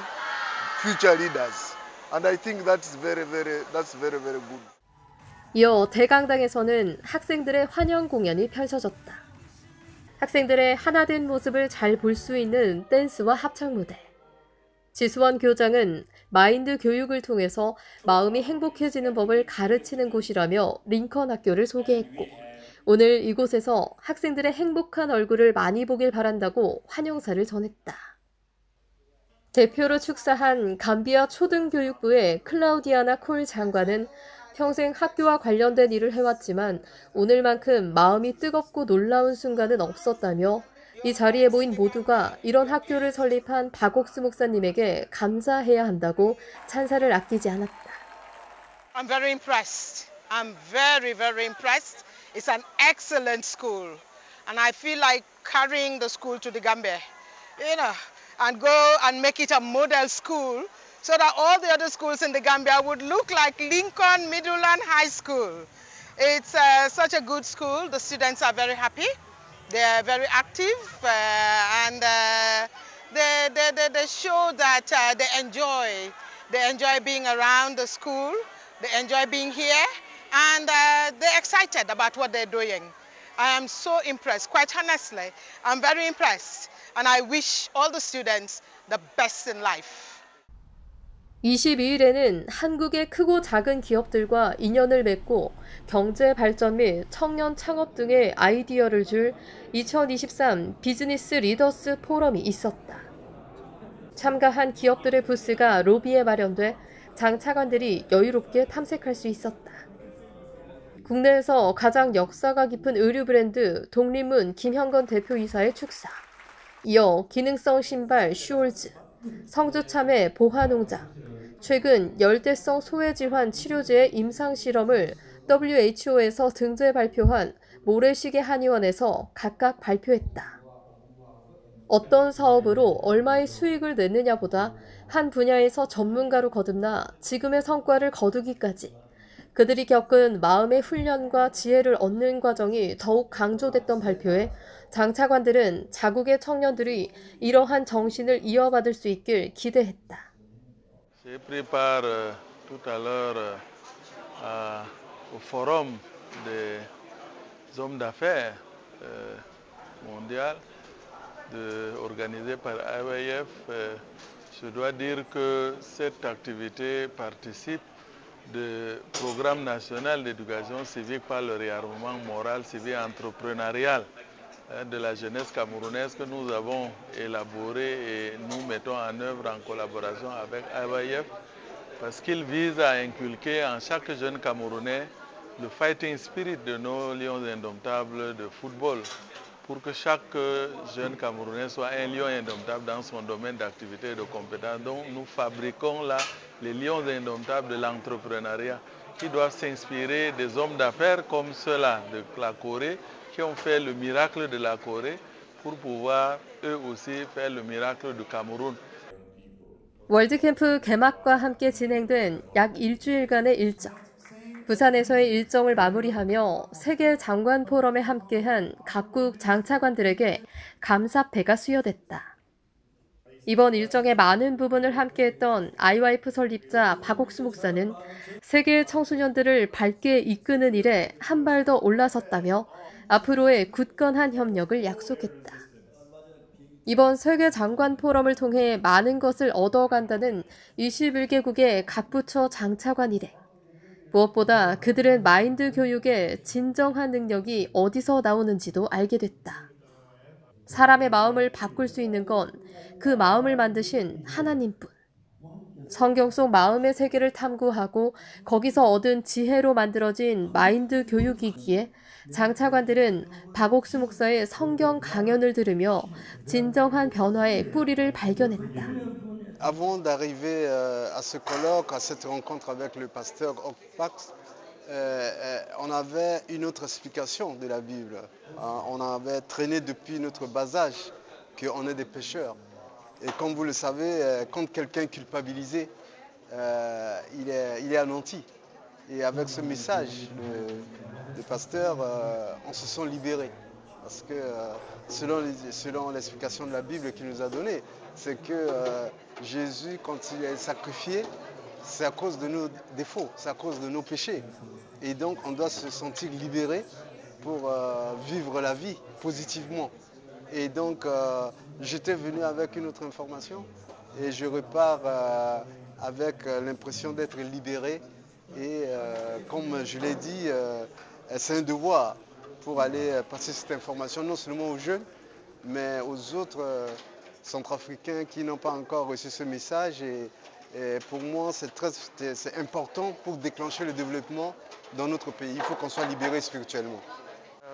future leaders. And I think that's very, very good. 이어 대강당에서는 학생들의 환영 공연이 펼쳐졌다. 학생들의 하나된 모습을 잘 볼 수 있는 댄스와 합창 무대. 지수원 교장은 마인드 교육을 통해서 마음이 행복해지는 법을 가르치는 곳이라며 링컨 학교를 소개했고 오늘 이곳에서 학생들의 행복한 얼굴을 많이 보길 바란다고 환영사를 전했다. 대표로 축사한 감비아 초등교육부의 클라우디아나 콜 장관은 평생 학교와 관련된 일을 해왔지만 오늘만큼 마음이 뜨겁고 놀라운 순간은 없었다며 이 자리에 모인 모두가 이런 학교를 설립한 박옥수 목사님에게 감사해야 한다고 찬사를 아끼지 않았다. I'm very impressed. I'm very, very impressed. It's an excellent school. And I feel like carrying the school to the Gambia, and go and make it a model school so that all the other schools in the Gambia would look like Lincoln Middle and High School. It's such a good school. The students are very happy. They are very active and they show that they enjoy being around the school. They enjoy being here and they're excited about what they're doing. I am so impressed, quite honestly. I'm very impressed and I wish all the students the best in life. 22일에는 한국의 크고 작은 기업들과 인연을 맺고 경제 발전 및 청년 창업 등의 아이디어를 줄 2023 비즈니스 리더스 포럼이 있었다. 참가한 기업들의 부스가 로비에 마련돼 장차관들이 여유롭게 탐색할 수 있었다. 국내에서 가장 역사가 깊은 의류 브랜드 독립문 김형건 대표이사의 축사, 이어 기능성 신발 슈올즈, 성주참외 보화농장, 최근 열대성 소외질환 치료제의 임상실험을 WHO에서 등재 발표한 모래시계 한의원에서 각각 발표했다. 어떤 사업으로 얼마의 수익을 냈느냐보다 한 분야에서 전문가로 거듭나 지금의 성과를 거두기까지 그들이 겪은 마음의 훈련과 지혜를 얻는 과정이 더욱 강조됐던 발표에 장차관들은 자국의 청년들이 이러한 정신을 이어받을 수 있길 기대했다. Je prépare tout à l'heure au forum des hommes d'affaires mondial organisé par IYF. Je dois dire que cette activité participe du programme national d'éducation civique par le réarmement moral, civique et entrepreneurial de la jeunesse camerounaise que nous avons élaboré et nous mettons en œuvre en collaboration avec IYF parce qu'il vise à inculquer en chaque jeune Camerounais le fighting spirit de nos lions indomptables de football pour que chaque jeune Camerounais soit un lion indomptable dans son domaine d'activité et de compétence. Donc nous fabriquons là les lions indomptables de l'entrepreneuriat qui doivent s'inspirer des hommes d'affaires comme ceux-là de la Corée qui ont fait le miracle de la Corée pour pouvoir eux aussi faire le miracle du Cameroun. 월드캠프 개막과 함께 진행된 약 일주일간의 일정. 부산에서의 일정을 마무리하며 세계 장관 포럼에 함께한 각국 장차관들에게 감사패가 수여됐다. 이번 일정의 많은 부분을 함께했던 IYF 설립자 박옥수 목사는 세계 청소년들을 밝게 이끄는 일에 한 발 더 올라섰다며 앞으로의 굳건한 협력을 약속했다. 이번 세계 장관 포럼을 통해 많은 것을 얻어간다는 21개국의 각 부처 장차관 일행. 무엇보다 그들의 마인드 교육의 진정한 능력이 어디서 나오는지도 알게 됐다. 사람의 마음을 바꿀 수 있는 건 그 마음을 만드신 하나님뿐. 성경 속 마음의 세계를 탐구하고 거기서 얻은 지혜로 만들어진 마인드 교육이기에 장차관들은 박옥수 목사의 성경 강연을 들으며 진정한 변화의 뿌리를 발견했다. Avant d'arriver à ce colloque, à cette rencontre avec le pasteur Okpax, on avait une autre explication de la Bible. On avait traîné depuis notre bas âge qu'on est des pécheurs. Et comme vous le savez, quand quelqu'un est culpabilisé, il est anéanti. Et avec ce message de pasteur, on se sent libéré. Parce que selon l'explication de la Bible qu'il nous a donnée, c'est que Jésus, quand il est sacrifié, c'est à cause de nos défauts, c'est à cause de nos péchés. Et donc on doit se sentir libéré pour vivre la vie positivement. Et donc j'étais venu avec une autre information et je repars avec l'impression d'être libéré. Et comme je l'ai dit, c'est un devoir pour aller passer cette information non seulement aux jeunes, mais aux autres centrafricains qui n'ont pas encore reçu ce message. Et pour moi, c'est important pour déclencher le développement dans notre pays. Il faut qu'on soit libéré spirituellement.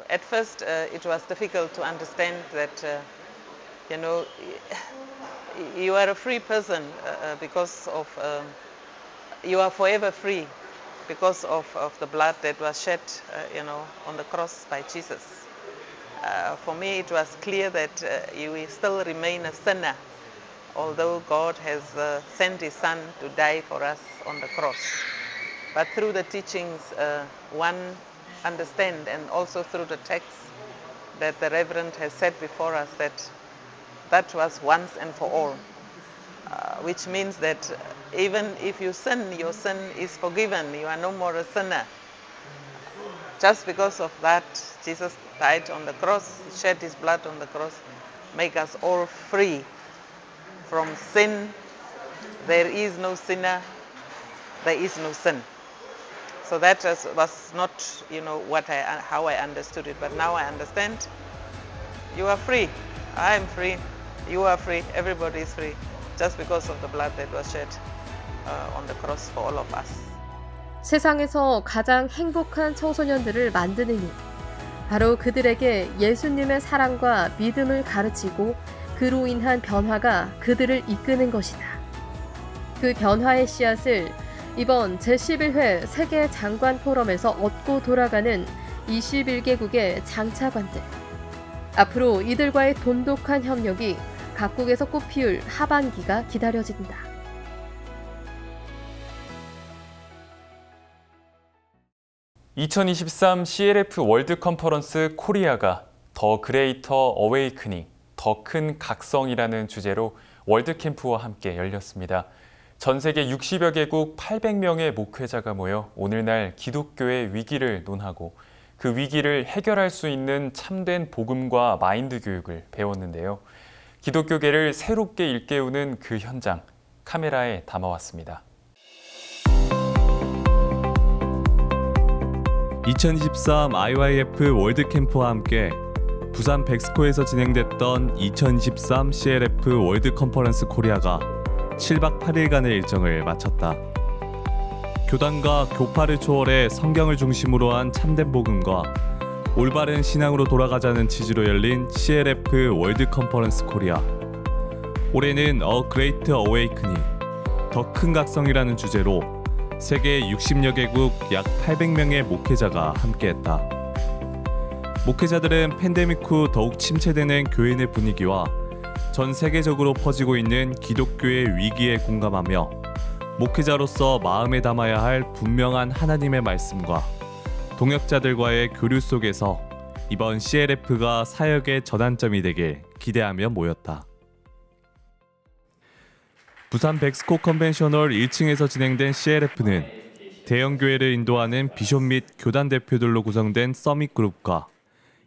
At first, it was difficult to understand that, you are a free person because of, you are forever free because of the blood that was shed, on the cross by Jesus. For me, it was clear that you will still remain a sinner, although God has sent His Son to die for us on the cross. But through the teachings, one understand, and also through the text that the Reverend has said before us, that was once and for all, which means that even if you sin, your sin is forgiven. You are no more a sinner. Just because of that, Jesus died on the cross, shed His blood on the cross, make us all free from sin. There is no sinner, there is no sin. So that was not, how I understood it. But now I understand. You are free. I am free. You are free. Everybody is free. Just because of the blood that was shed on the cross for all of us. 세상에서 가장 행복한 청소년들을 만드는 일. 바로 그들에게 예수님의 사랑과 믿음을 가르치고 그로 인한 변화가 그들을 이끄는 것이다. 그 변화의 씨앗을 이번 제11회 세계 장관 포럼에서 얻고 돌아가는 21개국의 장차관들. 앞으로 이들과의 돈독한 협력이 각국에서 꽃피울 하반기가 기다려진다. (2023) CLF 월드 컨퍼런스 코리아가 더 그레이터 어웨이크닝, 더 큰 각성이라는 주제로 월드 캠프와 함께 열렸습니다. 전 세계 60여 개국 800명의 목회자가 모여 오늘날 기독교의 위기를 논하고 그 위기를 해결할 수 있는 참된 복음과 마인드 교육을 배웠는데요. 기독교계를 새롭게 일깨우는 그 현장, 카메라에 담아왔습니다. 2023 IYF 월드캠프와 함께 부산 백스코에서 진행됐던 2023 CLF 월드 컨퍼런스 코리아가 7박 8일간의 일정을 마쳤다. 교단과 교파를 초월해 성경을 중심으로 한 참된 복음과 올바른 신앙으로 돌아가자는 취지로 열린 CLF 월드 컨퍼런스 코리아. 올해는 A Great Awakening, 더 큰 각성이라는 주제로 세계 60여 개국 약 800명의 목회자가 함께했다. 목회자들은 팬데믹 후 더욱 침체되는 교회 내 분위기와 전 세계적으로 퍼지고 있는 기독교의 위기에 공감하며 목회자로서 마음에 담아야 할 분명한 하나님의 말씀과 동역자들과의 교류 속에서 이번 CLF가 사역의 전환점이 되길 기대하며 모였다. 부산 백스코 컨벤셔널 1층에서 진행된 CLF는 대형 교회를 인도하는 비숍 및 교단 대표들로 구성된 서밋 그룹과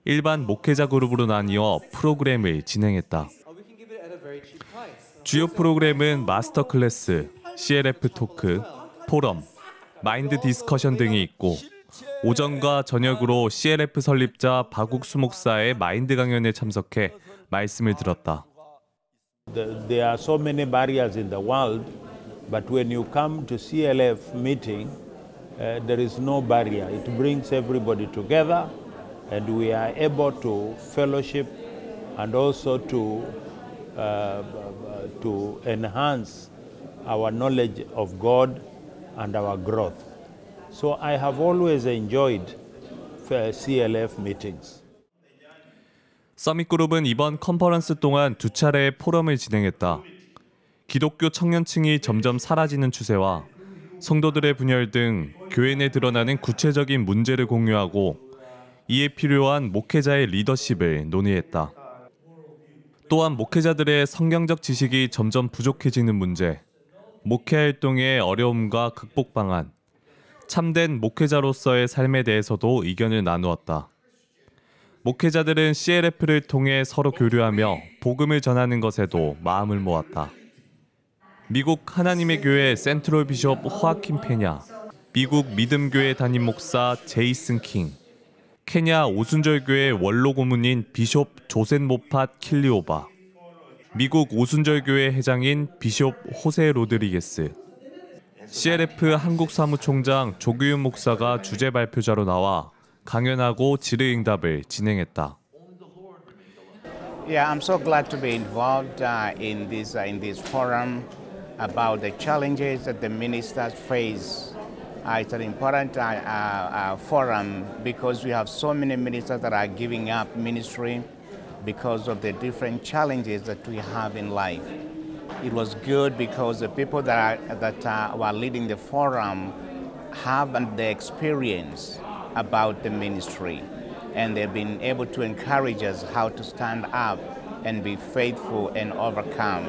일반 목회자 그룹으로 나뉘어 프로그램을 진행했다. 주요 프로그램은 마스터 클래스, CLF 토크, 포럼, 마인드 디스커션 등이 있고 오전과 저녁으로 CLF 설립자 박욱수 목사의 마인드 강연에 참석해 말씀을 들었다. There are so many barriers in the world, but when you come to CLF meeting, there is no barrier. It brings everybody together, and we are able to fellowship and also to enhance our knowledge of God and our growth. So I have always enjoyed CLF meetings. 서밋 그룹은 이번 컨퍼런스 동안 2차례의 포럼을 진행했다. 기독교 청년층이 점점 사라지는 추세와 성도들의 분열 등 교회 내 드러나는 구체적인 문제를 공유하고 이에 필요한 목회자의 리더십을 논의했다. 또한 목회자들의 성경적 지식이 점점 부족해지는 문제, 목회 활동의 어려움과 극복 방안, 참된 목회자로서의 삶에 대해서도 의견을 나누었다. 목회자들은 CLF를 통해 서로 교류하며 복음을 전하는 것에도 마음을 모았다. 미국 하나님의 교회 센트럴 비숍 호아킨 페냐, 미국 믿음교회 담임 목사 제이슨 킹, 케냐 오순절교회 원로 고문인 비숍 조셋 모팟 킬리오바, 미국 오순절교회 회장인 비숍 호세 로드리게스, CLF 한국 사무총장 조규윤 목사가 주제 발표자로 나와 강연하고 질의응답을 진행했다. Yeah, I'm so glad to be involved in this forum about the challenges that the ministers face. It's an important forum because we have so many ministers that are giving up ministry because of the different challenges that we have in life. It was good because the people that were leading the forum have the experience about the ministry, and they've been able to encourage us how to stand up and be faithful and overcome.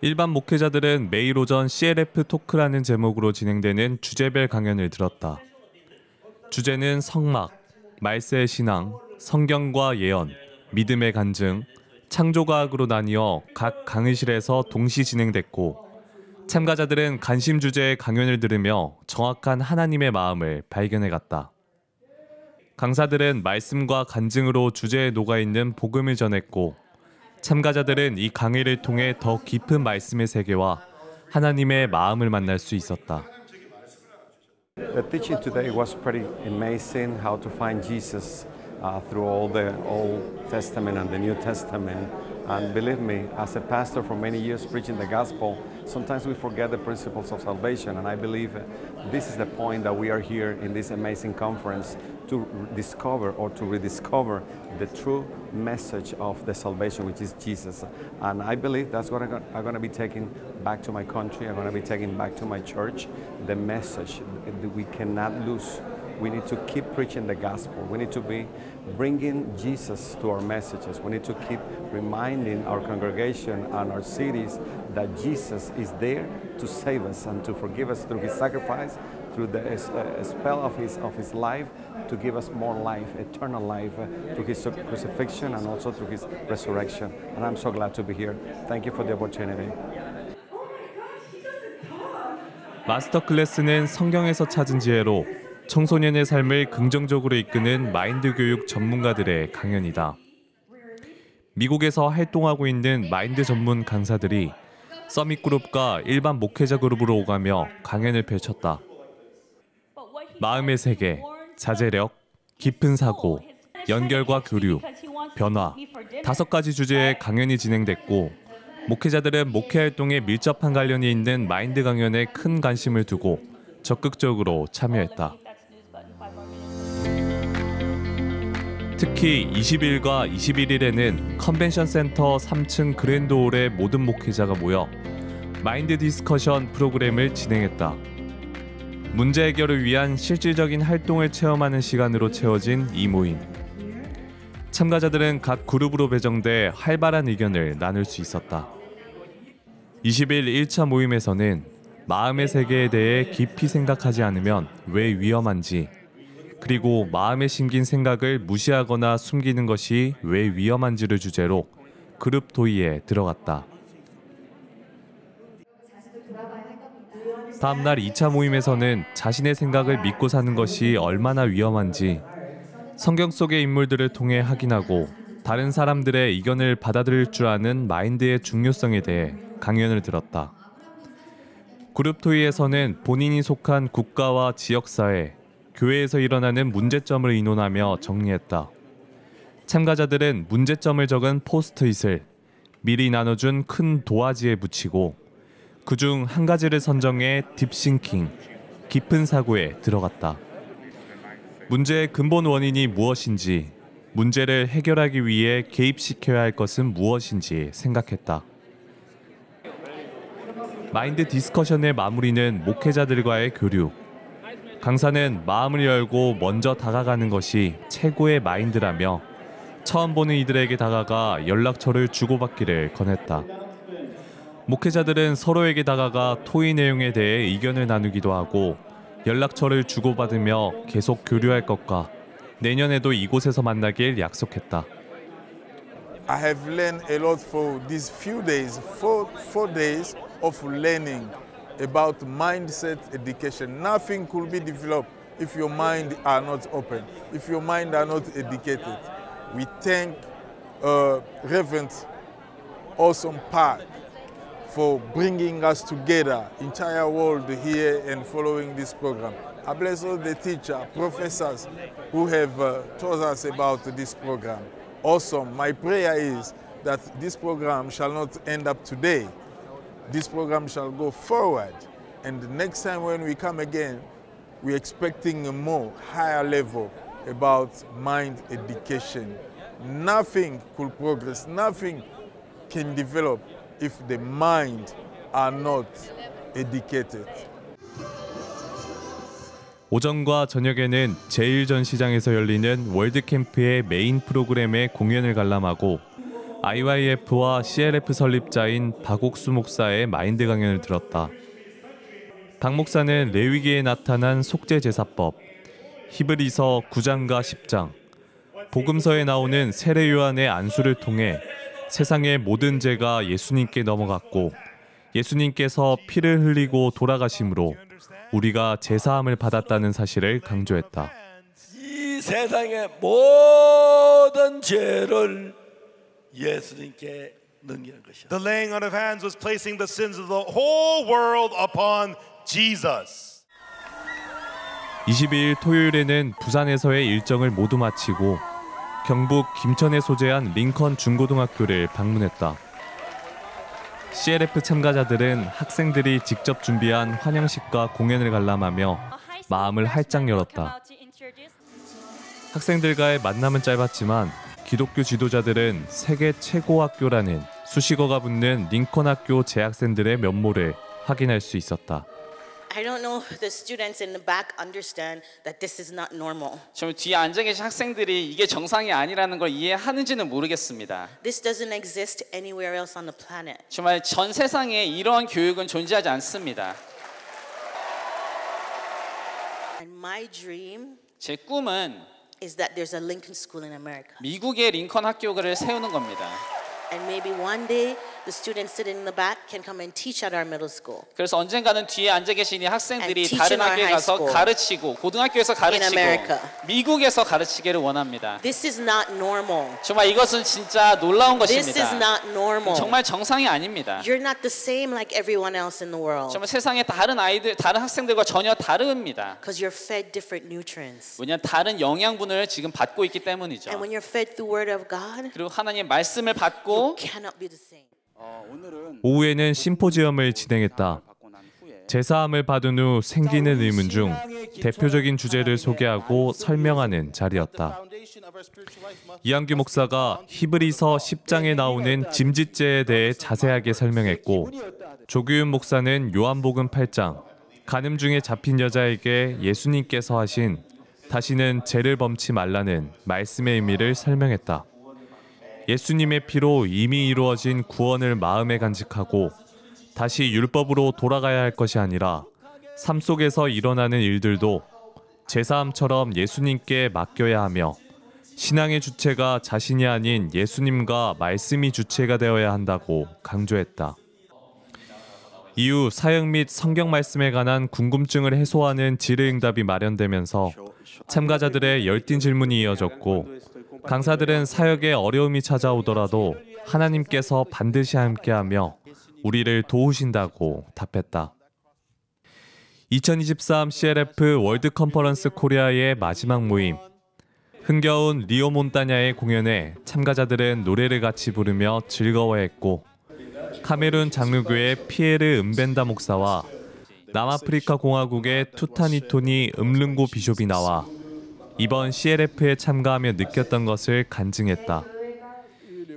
일반 목회자들은 매일 오전 CLF 토크라는 제목으로 진행되는 주제별 강연을 들었다. 주제는 성막, 말세의 신앙, 성경과 예언, 믿음의 간증, 창조과학으로 나뉘어 각 강의실에서 동시 진행됐고 참가자들은 관심 주제의 강연을 들으며 정확한 하나님의 마음을 발견해갔다. 강사들은 말씀과 간증으로 주제에 녹아있는 복음을 전했고 참가자들은 이 강의를 통해 더 깊은 말씀의 세계와 하나님의 마음을 만날 수 있었다. The teaching today was pretty amazing how to find Jesus through all the Old Testament and the New Testament. And believe me, as a pastor for many years preaching the gospel, sometimes we forget the principles of salvation. And I believe this is the point that we are here in this amazing conference to discover or to rediscover the true message of the salvation, which is Jesus. And I believe that's what I'm going to be taking back to my country. I'm going to be taking back to my church the message that we cannot lose. We need to keep preaching the gospel. We need to be bringing Jesus to our messages. We need to keep reminding our congregation and our cities that Jesus is there to save us and to forgive us through his sacrifice, through the spell of his life, to give us more life, eternal life, through his crucifixion and also through his resurrection. And I'm so glad to be here. Thank you for the opportunity. 마스터 클래스는 성경에서 찾은 지혜로 청소년의 삶을 긍정적으로 이끄는 마인드 교육 전문가들의 강연이다. 미국에서 활동하고 있는 마인드 전문 강사들이 서밋 그룹과 일반 목회자 그룹으로 오가며 강연을 펼쳤다. 마음의 세계, 자제력, 깊은 사고, 연결과 교류, 변화 5가지 주제의 강연이 진행됐고 목회자들은 목회 활동에 밀접한 관련이 있는 마인드 강연에 큰 관심을 두고 적극적으로 참여했다. 특히 20일과 21일에는 컨벤션 센터 3층 그랜드홀에 모든 목회자가 모여 마인드 디스커션 프로그램을 진행했다. 문제 해결을 위한 실질적인 활동을 체험하는 시간으로 채워진 이 모임. 참가자들은 각 그룹으로 배정돼 활발한 의견을 나눌 수 있었다. 20일 1차 모임에서는 마음의 세계에 대해 깊이 생각하지 않으면 왜 위험한지, 그리고 마음에 심긴 생각을 무시하거나 숨기는 것이 왜 위험한지를 주제로 그룹 도의에 들어갔다. 다음 날 2차 모임에서는 자신의 생각을 믿고 사는 것이 얼마나 위험한지 성경 속의 인물들을 통해 확인하고 다른 사람들의 의견을 받아들일 줄 아는 마인드의 중요성에 대해 강연을 들었다. 그룹 토의에서는 본인이 속한 국가와 지역사회, 교회에서 일어나는 문제점을 의논하며 정리했다. 참가자들은 문제점을 적은 포스트잇을 미리 나눠준 큰 도화지에 붙이고 그중 한 가지를 선정해 딥싱킹, 깊은 사고에 들어갔다. 문제의 근본 원인이 무엇인지, 문제를 해결하기 위해 개입시켜야 할 것은 무엇인지 생각했다. 마인드 디스커션의 마무리는 목회자들과의 교류. 강사는 마음을 열고 먼저 다가가는 것이 최고의 마인드라며 처음 보는 이들에게 다가가 연락처를 주고받기를 권했다. 목회자들은 서로에게 다가가 토의 내용에 대해 의견을 나누기도 하고 연락처를 주고받으며 계속 교류할 것과 내년에도 이곳에서 만나길 약속했다. I have learned a lot for these few days, four days of learning about mindset education. Nothing could be developed if your mind are not open, if your mind are not educated. We thank Reverend Awesome Park for bringing us together, entire world here and following this program. I bless all the teachers, professors who have taught us about this program. Awesome. My prayer is that this program shall not end up today. This program shall go forward. And the next time when we come again, we're expecting a more higher level about mind education. Nothing could progress, nothing can develop if the mind are not educated. 오전과 저녁에는 제1전시장에서 열리는 월드캠프의 메인 프로그램에 공연을 관람하고 IYF와 CLF 설립자인 박옥수 목사의 마인드 강연을 들었다. 박 목사는 레위기에 나타난 속죄제사법, 히브리서 9장과 10장, 복음서에 나오는 세례 요한의 안수를 통해 세상의 모든 죄가 예수님께 넘어갔고 예수님께서 피를 흘리고 돌아가심으로 우리가 제사함을 받았다는 사실을 강조했다. 이 세상의 모든 죄를 예수님께 넘기는 것이야. The laying on of hands was placing the sins of the whole world upon Jesus. 22일 토요일에는 부산에서의 일정을 모두 마치고 경북 김천에 소재한 링컨 중고등학교를 방문했다. CLF 참가자들은 학생들이 직접 준비한 환영식과 공연을 관람하며 마음을 활짝 열었다. 학생들과의 만남은 짧았지만 기독교 지도자들은 세계 최고 학교라는 수식어가 붙는 링컨 학교 재학생들의 면모를 확인할 수 있었다. I don't know if the students in the back understand that this is not normal. 저 뒤에 앉아 계신 학생들이 이게 정상이 아니라는 걸 이해하는지는 모르겠습니다. This doesn't exist anywhere else on the planet. 정말 전 세상에 이러한 교육은 존재하지 않습니다. And my dream 제 꿈은 is that there's a Lincoln School in America. 미국의 링컨 학교를 세우는 겁니다. And maybe one day the students sitting in the back can come and teach at our middle school. 그래서 언젠가는 뒤에 앉아 계신 이 학생들이 And teach 다른 in our 학교에 high 가서 school. 가르치고 고등학교에서 가르치고 America. 미국에서 가르치기를 원합니다. This is not normal. 정말 이것은 진짜 놀라운 This 것입니다. is not normal. 정말 정상이 아닙니다. You're not the same like everyone else in the world. 정말 세상의 다른 아이들, 다른 학생들과 전혀 다릅니다. Because you're fed different nutrients. 왜냐하면 다른 영양분을 지금 받고 있기 때문이죠. And when you're fed the word of God, 그리고 하나님의 말씀을 받고 cannot be the same. 오후에는 심포지엄을 진행했다. 제사함을 받은 후 생기는 의문 중 대표적인 주제를 소개하고 설명하는 자리였다. 이한규 목사가 히브리서 10장에 나오는 짐짓죄에 대해 자세하게 설명했고, 조규윤 목사는 요한복음 8장 간음 중에 잡힌 여자에게 예수님께서 하신 다시는 죄를 범치 말라는 말씀의 의미를 설명했다. 예수님의 피로 이미 이루어진 구원을 마음에 간직하고 다시 율법으로 돌아가야 할 것이 아니라 삶 속에서 일어나는 일들도 제사함처럼 예수님께 맡겨야 하며 신앙의 주체가 자신이 아닌 예수님과 말씀이 주체가 되어야 한다고 강조했다. 이후 사역 및 성경 말씀에 관한 궁금증을 해소하는 질의응답이 마련되면서 참가자들의 열띤 질문이 이어졌고, 강사들은 사역에 어려움이 찾아오더라도 하나님께서 반드시 함께하며 우리를 도우신다고 답했다. 2023 CLF 월드 컨퍼런스 코리아의 마지막 모임. 흥겨운 리오 몬타냐의 공연에 참가자들은 노래를 같이 부르며 즐거워했고, 카메룬 장로교의 피에르 은벤다 목사와 남아프리카 공화국의 투타니토니 음릉고 비숍이 나와 이번 CLF에 참가하며 느꼈던 것을 간증했다.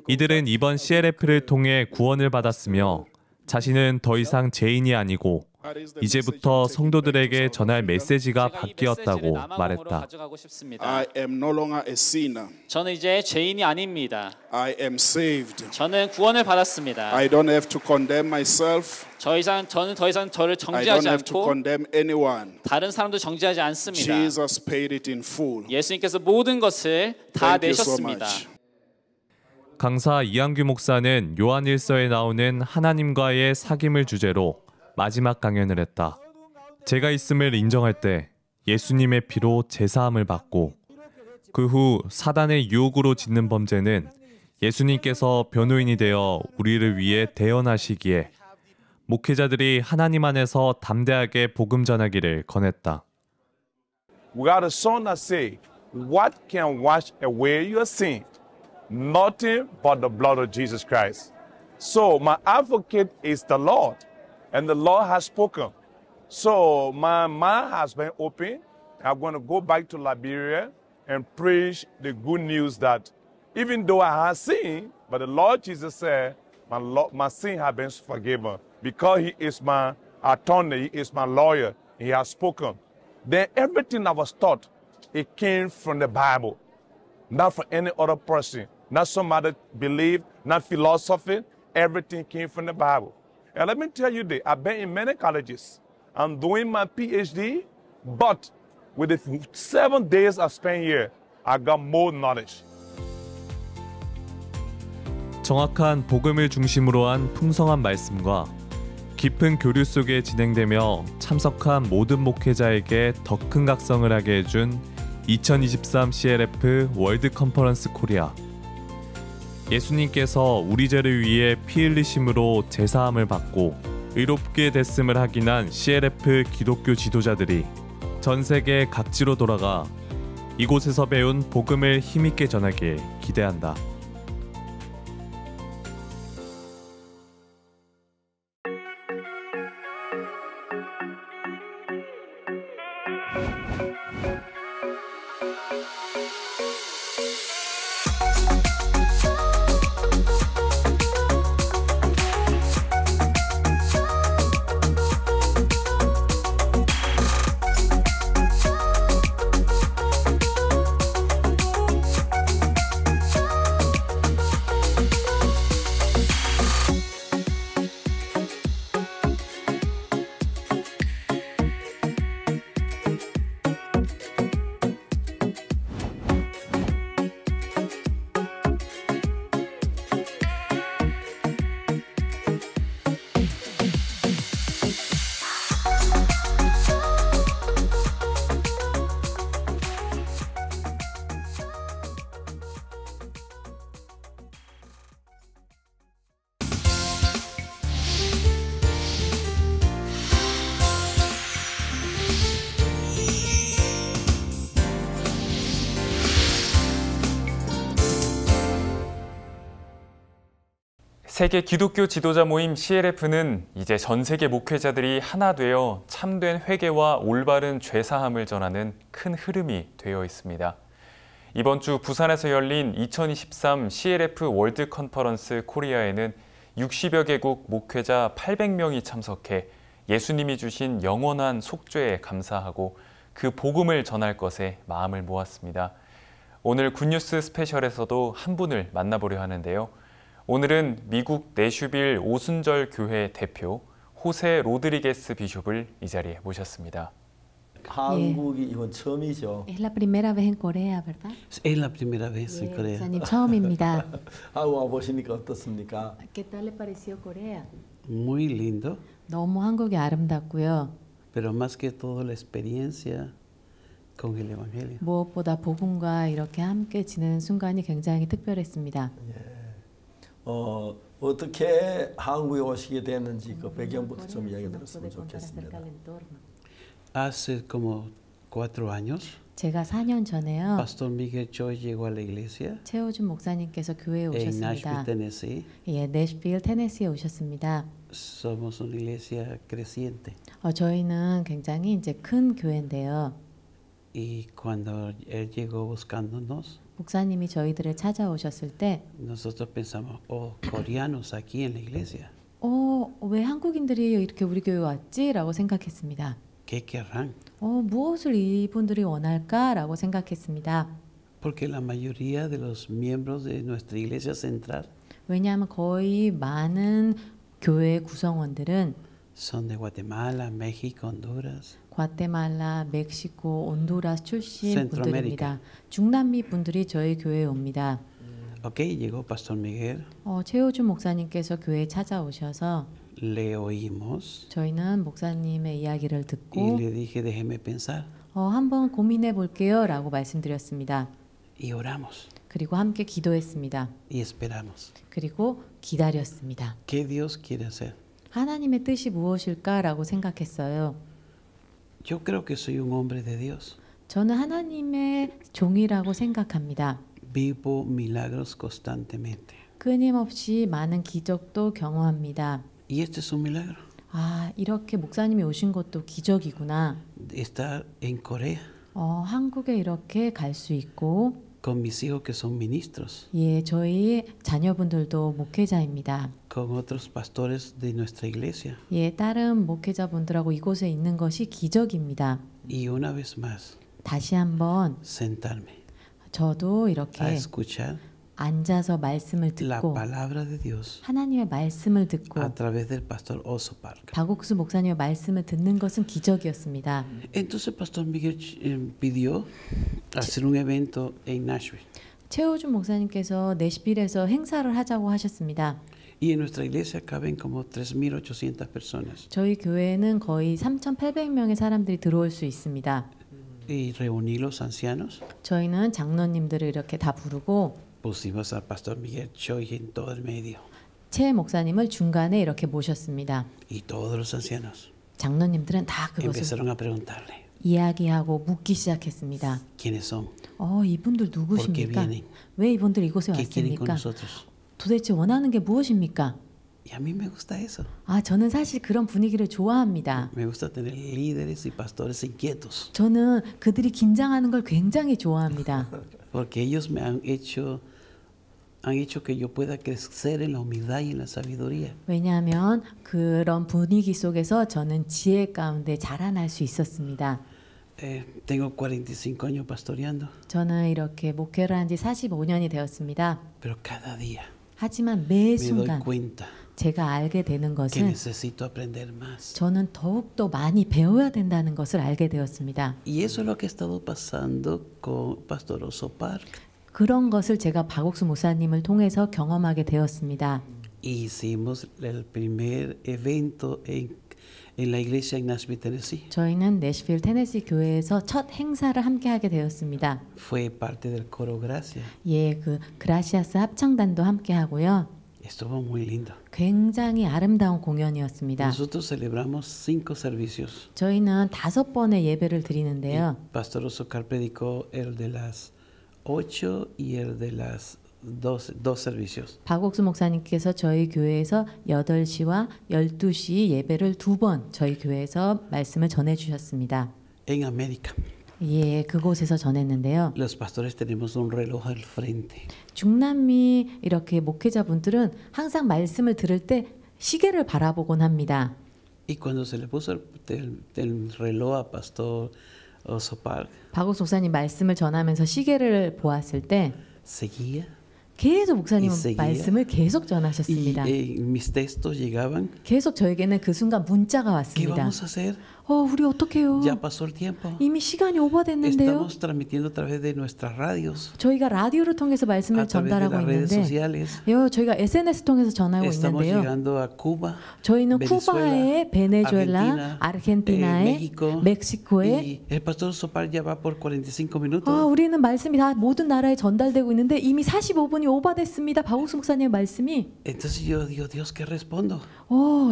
이들은 이번 CLF를 통해 구원을 받았으며 자신은 더 이상 죄인이 아니고 이제부터 성도들에게 전할 메시지가 바뀌었다고 말했다. I am no longer a sinner. 저는 이제 죄인이 아닙니다. I am saved. 저는 구원을 받았습니다. I don't have to condemn myself. 저는 더 이상 저를 I don't 정죄하지 have to 않고 condemn anyone. 다른 사람도 정죄하지 않습니다. Jesus paid it in full. 예수님께서 모든 것을 다 Thank you so 내셨습니다. much. 강사 이한규 목사는 요한 1서에 나오는 하나님과의 사귐을 주제로 마지막 강연을 했다. 제가 있음을 인정할 때 예수님의 피로 제사함을 받고, 그 후 사단의 유혹으로 짓는 범죄는 예수님께서 변호인이 되어 우리를 위해 대언하시기에 목회자들이 하나님 안에서 담대하게 복음 전하기를 권했다. We got a song that say, "What can wash away your sin? Nothing but the blood of Jesus Christ." So my advocate is the Lord, and the Lord has spoken. So my mind has been open. I'm going to go back to Liberia and preach the good news that even though I have sinned, but the Lord Jesus said, my sin has been forgiven. Because he is my attorney, he is my lawyer, he has spoken. Then everything I was taught, it came from the Bible, not from any other person, not somebody belief, not philosophy. Everything came from the Bible. And let me tell you this, I've been in many colleges. I'm doing my PhD, but with the 7 days I spent here, I got more knowledge. 정확한 복음을 중심으로 한 풍성한 말씀과 깊은 교류 속에 진행되며 참석한 모든 목회자에게 더 큰 각성을 하게 해준 2023 CLF 월드 컨퍼런스 코리아. 예수님께서 우리 죄를 위해 피 흘리심으로 제사함을 받고 의롭게 됐음을 확인한 CLF 기독교 지도자들이 전 세계 각지로 돌아가 이곳에서 배운 복음을 힘있게 전하길 기대한다. 세계 기독교 지도자 모임 CLF는 이제 전 세계 목회자들이 하나 되어 참된 회개와 올바른 죄사함을 전하는 큰 흐름이 되어 있습니다. 이번 주 부산에서 열린 2023 CLF 월드 컨퍼런스 코리아에는 60여 개국 목회자 800명이 참석해 예수님이 주신 영원한 속죄에 감사하고 그 복음을 전할 것에 마음을 모았습니다. 오늘 굿뉴스 스페셜에서도 한 분을 만나보려 하는데요. 오늘은 미국 내슈빌 오순절 교회 대표 호세 로드리게스 비숍을 이 자리에 모셨습니다. 한국이 이번 처음이죠. Es la primera vez en Corea, ¿verdad? Es la primera vez en Corea. 목사님 처음입니다. 한국 와보시니까 어떻습니까? ¿Qué tal le pareció Corea? Muy lindo, 너무 한국이 아름답고요. pero más que todo la experiencia con el Evangelio. 무엇보다 복음과 이렇게 함께 지내는 순간이 굉장히 특별했습니다. 어떻게 한국에 오시게 됐는지 그 배경부터 좀 이야기 들었으면 좋겠습니다. Hace como 4 años, 제가 4년 전에요. Pastor Miguel Choi llegó a la iglesia 최호준 목사님께서 교회에 en 오셨습니다. Nashville, Tennessee. 예, 내슈빌 테네시에 오셨습니다. Somos una iglesia creciente. 저희는 굉장히 이제 큰 교회인데요. Y cuando él llegó buscándonos, 목사님이 저희들을 찾아오셨을 때, nosotros pensamos, oh, coreanos aquí en la iglesia. 왜 한국인들이 이렇게 우리 교회 왔지?라고 생각했습니다. ¿Qué querrán? 무엇을 이분들이 원할까라고 생각했습니다. Porque la mayoría de los miembros de nuestra iglesia central 왜냐하면 거의 많은 교회 구성원들은 son de Guatemala, México, Honduras. 과테말라, 멕시코, 온두라스 출신 Centroamérica. 분들입니다. 중남미 분들이 저희 교회에 옵니다. Okay, llegó Pastor Miguel. 최호준 목사님께서 교회에 찾아오셔서 Le oímos 저희는 목사님의 이야기를 y 듣고 le dije, déjeme pensar. 한번 고민해 볼게요라고 말씀드렸습니다. Y oramos 그리고 함께 기도했습니다. y esperamos. 그리고 기다렸습니다. ¿Qué Dios quiere hacer? 하나님의 뜻이 무엇일까라고 생각했어요. Yo creo que soy un hombre de Dios. 저는 하나님의 종이라고 생각합니다. Vivo milagros constantemente. 끊임없이 많은 기적도 경험합니다. Y este es un milagro. 이렇게 목사님이 오신 것도 기적이구나. Estar en Corea 한국에 이렇게 갈 수 있고, con mis hijos que son ministros, 예, 저희 자녀분들도 목회자입니다. con otros pastores de nuestra iglesia. 예, 다른 목회자분들하고 이곳에 있는 것이 기적입니다. Y una vez más, 다시 한번 sentarme 저도 a 이렇게 escuchar 앉아서 말씀을 la 듣고 palabra de Dios 하나님의 말씀을 듣고 a través del pastor Oso Park. 박옥수 목사님의 말씀을 듣는 것은 기적이었습니다. Entonces Pastor Miguel pidió hacer un evento en Nashville. 최호준 목사님께서 내시빌에서 행사를 하자고 하셨습니다. Y en nuestra iglesia caben como 3,800 personas. 저희 교회에는 거의 3,800명의 사람들이 들어올 수 있습니다. Y reuní los ancianos. 저희는 장로님들을 이렇게 다 부르고 Pusimos al Pastor Miguel Choi en todo el medio. 최 목사님을 중간에 이렇게 모셨습니다. Y todos los ancianos 장로님들은 다 그것을 empezaron a preguntarle, 이야기하고 묻기 시작했습니다. ¿quiénes son? 이분들 누구십니까? vienen? 왜 이분들 이곳에 ¿Qué quieren con 왔습니까? nosotros? 도대체 원하는 게 무엇입니까? Y a mí me gusta eso. 저는 사실 그런 분위기를 좋아합니다. Me gusta tener líderes y pastores inquietos. 저는 그들이 긴장하는 걸 굉장히 좋아합니다. Porque ellos me han hecho que yo pueda crecer en la humildad y en la sabiduría. 왜냐하면 그런 분위기 속에서 저는 지혜 가운데 자라날 수 있었습니다. Tengo 45 años pastoreando. 저는 이렇게 목회를 한 지 45년이 되었습니다. Pero cada día 하지만 매 me doy 순간 cuenta 제가 알게 되는 que 것은 necesito aprender más. 저는 더욱더 많이 배워야 된다는 것을 알게 되었습니다. Y eso es lo que ha estado pasando con Pastor Oso Park. 그런 것을 제가 박옥수 목사님을 통해서 경험하게 되었습니다. Hicimos el primer evento en la iglesia en Nashville, Tennessee. 저희는 내시빌 테네시 교회에서 첫 행사를 함께 하게 되었습니다. Fue parte del coro Gracia. 예, 그 그라시아스 합창단도 함께 하고요. Estuvo muy lindo. 굉장히 아름다운 공연이었습니다. Nosotros celebramos 5 servicios. 저희는 5번의 예배를 드리는데요. Pastor Osocar predicó el de las 8 y el de las dos servicios. 박옥수 목사님께서 저희 교회에서 8시와 12시 예배를 2번 저희 교회에서 말씀을 전해 주셨습니다. En América, 예, 그곳에서 전했는데요. los pastores tenemos un reloj al frente. 중남미 이렇게 목회자분들은 항상 말씀을 들을 때 시계를 바라보곤 합니다. Y cuando se le puso el reloj a Pastor Sopal, 박옥수 목사님 말씀을 전하면서 시계를 보았을 때 seguía. 계속 목사님은 seguía. 말씀을 계속 전하셨습니다. Y mis textos llegaban. 계속 저에게는 그 순간 문자가 ¿Qué 왔습니다. vamos a hacer? 우리 어떡해요? Ya pasó el tiempo. 이미 시간이 오버됐는데요. Estamos transmitiendo a través de nuestras radios. 저희가 라디오를 통해서 말씀을 a través de 전달하고 las redes 있는데 sociales. 저희가 SNS 통해서 전하고 Estamos 있는데요. llegando a Cuba, 저희는 Venezuela, 쿠바에, 베네수엘라, Argentina, 아르헨티나에, México, 멕시코에 y el pastor Sopal ya va por 45 minutos. 우리는 말씀이 다 모든 나라에 전달되고 있는데 이미 45분이 오버됐습니다. 박옥수 목사님의 말씀이. Entonces yo digo, Dios, ¿qué respondo?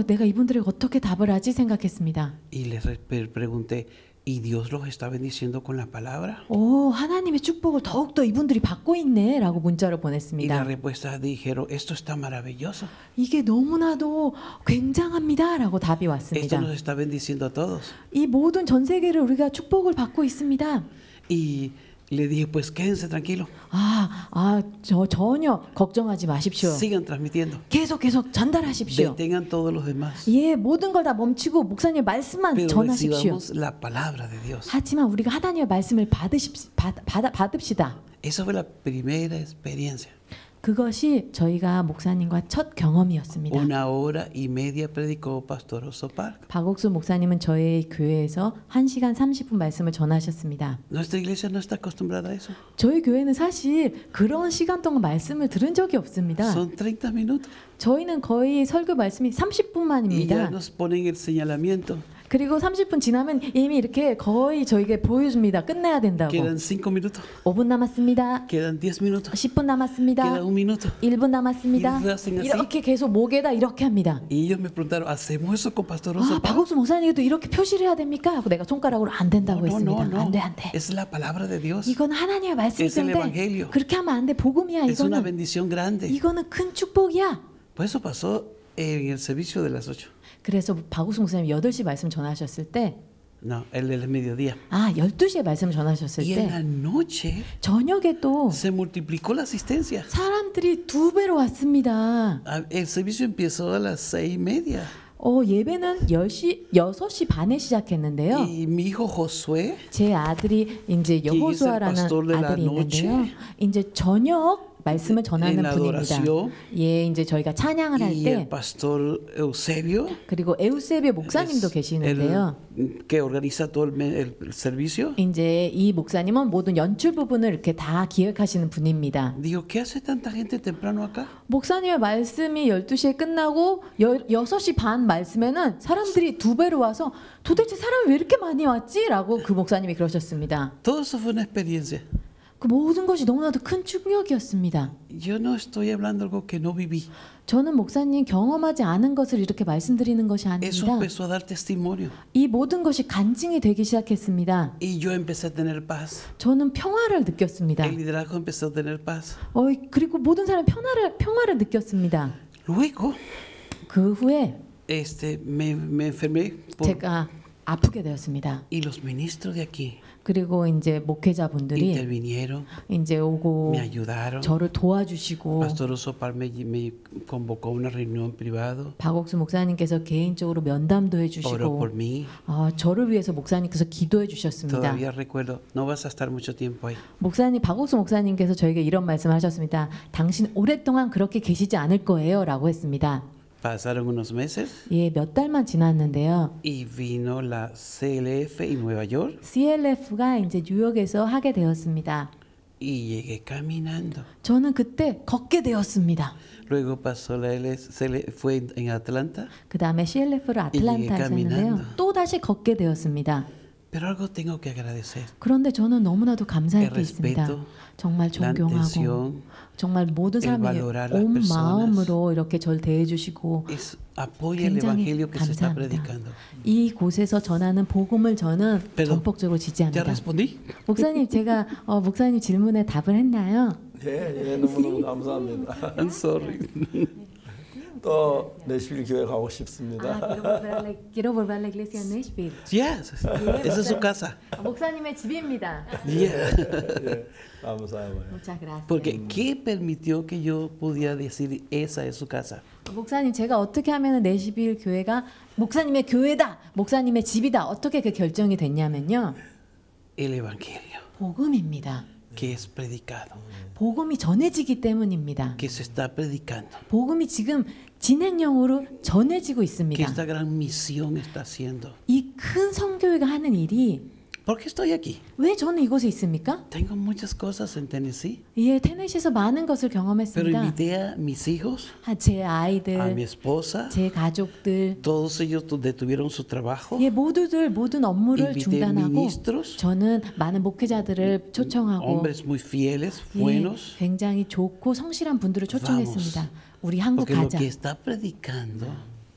내가 이분들에게 어떻게 답을 하지 생각했습니다. Y les pregunté, ¿y Dios los está bendiciendo con la palabra? 하나님의 축복을 더욱더 이분들이 받고 있네 라고 문자를 Y la 보냈습니다. respuesta dijeron, esto está maravilloso. 이게 너무나도 굉장합니다 라고 답이 Esto 왔습니다. nos está bendiciendo a todos. 이 모든 전 세계를 우리가 축복을 받고 있습니다. Y le dije, pues quédense tranquilos. 저 전혀 걱정하지 마십시오. Sigan transmitiendo. 계속 전달하십시오. Detengan todos los demás. 모든 걸 다 멈추고 목사님의 말씀만 Pero 전하십시오. recibamos la palabra de Dios. 하지만 우리가 하나님의 말씀을 받읍시다. Esa fue la primera experiencia. 그것이 저희가 목사님과 첫 경험이었습니다. 1h30 predicó Pastor Sopal. 박옥수 목사님은 저희 교회에서 1시간 30분 말씀을 전하셨습니다. Nuestra iglesia no está acostumbrada a eso. 저희 교회는 사실 그런 시간 동안 말씀을 들은 적이 없습니다. Son 30 minutos. 저희는 거의 설교 말씀이 Y ya 30분만입니다. nos ponen el señalamiento. 그리고 30분 지나면 이미 이렇게 거의 저에게 보여줍니다. 끝내야 된다고. Quedan 5 minutos. 5분 남았습니다. Quedan 10 minutos. 10분 남았습니다. Queda 1 minuto. 1분 남았습니다. Y hacen así. 이렇게 계속 목에다 이렇게 합니다. Y ellos me preguntaron, ¿hacemos eso con Pastor Sopal? 박옥수 목사님도 이렇게 표시를 해야 됩니까? 하고 내가 손가락으로 안 된다고 했습니다. 안 돼. Es la palabra de Dios. 이건 하나님의 Es el 말씀인데 evangelio. 그렇게 하면 안 돼. 복음이야. Es una 이거는 bendición grande. 이거는 큰 축복이야. Pues eso pasó en el servicio de las 8. 그래서 박옥수 목사님 8시 말씀 전하셨을 때 No, el del mediodía. 12시에 말씀 전하셨을 Y 때 en la noche 저녁에 또 se multiplicó la asistencia. 사람들이 2배로 왔습니다. El servicio empezó a las 6:30. 예배는 6시 반에 시작했는데요. Y mi hijo Josué, 제 아들이 이제 여호수아라는 pastor de la 아들이 있는데요. noche. 이제 저녁 말씀을 전하는 en la 분입니다. adoración. 이제 저희가 찬양을 할 Y 때 el pastor Eusebio, 그리고 에우세비오 목사님도 계시는데요. que organiza todo el servicio. 이제 이 목사님은 모든 연출 부분을 이렇게 다 기획하시는 분입니다. Digo, ¿qué hace tanta gente temprano acá? 목사님의 말씀이 12시에 끝나고 6시 반 말씀에는 사람들이 2배로 와서 도대체 사람이 왜 이렇게 많이 왔지? 라고 그 목사님이 그러셨습니다. Todo eso fue una experiencia. 그 모든 것이 너무나도 큰 충격이었습니다. Yo no estoy hablando algo que no viví. 저는 목사님 경험하지 않은 것을 이렇게 말씀드리는 것이 Eso 아닙니다. empezó a dar testimonio. 이 모든 것이 간증이 되기 시작했습니다. Y yo empecé a tener paz. 저는 평화를 느꼈습니다. El liderazgo empezó a tener paz. 그리고 모든 사람이 평화를 느꼈습니다. Luego, 그 후에 me enfermé por, 제가 아프게 되었습니다. y los ministros de aquí 그리고 이제 목회자분들이 intervinieron, 이제 오고 me ayudaron. 저를 도와주시고 Pastor Sopal me convocó a una reunión privada. 박옥수 목사님께서 개인적으로 면담도 Oró 해주시고 por mí. 저를 위해서 목사님께서 기도해 주셨습니다. Todavía recuerdo, no vas a estar mucho tiempo ahí. 박옥수 목사님께서 저에게 이런 말씀하셨습니다. 당신 오랫동안 그렇게 계시지 않을 거예요라고 했습니다. Pasaron unos meses 몇 달만 지났는데요. y vino la CLF en Nueva York CLF가 이제 뉴욕에서 하게 되었습니다. y llegué caminando. 저는 그때 걷게 되었습니다. Luego pasó la fue en Atlanta. 그 다음에 CLF를 아틀란타에서 했는데요. 또 다시 걷게 되었습니다. Pero algo tengo que agradecer. 그런데 저는 너무나도 감사할 El 게 있습니다. respeto, 정말 la 존경하고 atención, 정말 모든 el 사람이 valorar las 온 personas. 마음으로 이렇게 저를 대해주시고 Apoya el 굉장히 evangelio que se está 감사합니다. predicando. 이 곳에서 전하는 복음을 저는 전폭적으로 ¿Ya 지지합니다. respondí? 목사님 제가 목사님 질문에 답을 했나요? 예, 너무너무 감사합니다. I'm sorry. 또 내시빌 교회 가고 싶습니다. quiero volver a la iglesia en Nashville. Yes, esa es su casa. 목사님의 집입니다. Yeah. 예, 감사해요. Muchas gracias. Porque ¿qué permitió que yo pudiera decir esa es su casa? 목사님, 제가 어떻게 하면 내시빌 교회가 목사님의 교회다, 목사님의 집이다, 어떻게 그 결정이 됐냐면요. El evangelio. 복음입니다. Que es predicado. 복음이 전해지기 때문입니다. Que se está predicando. 복음이 지금 진행형으로 전해지고 Que 있습니다. esta gran misión está haciendo. 이 큰 선교회가 하는 일이 ¿Por qué estoy aquí? 왜 저는 이곳에 있습니까? Tengo muchas cosas en Tennessee. 예, 테네시에서 많은 것을 Pero 경험했습니다. invité a mis hijos, 제 a mi 아이들, esposa, 제 가족들, todos ellos detuvieron su trabajo. 예, 모든 업무를 Invité 중단하고 ministros, 저는 많은 목회자들을 초청하고 hombres muy fieles, 예, buenos. 굉장히 좋고 성실한 분들을 초청했습니다. 우리 한국 Porque lo 가자. que está predicando,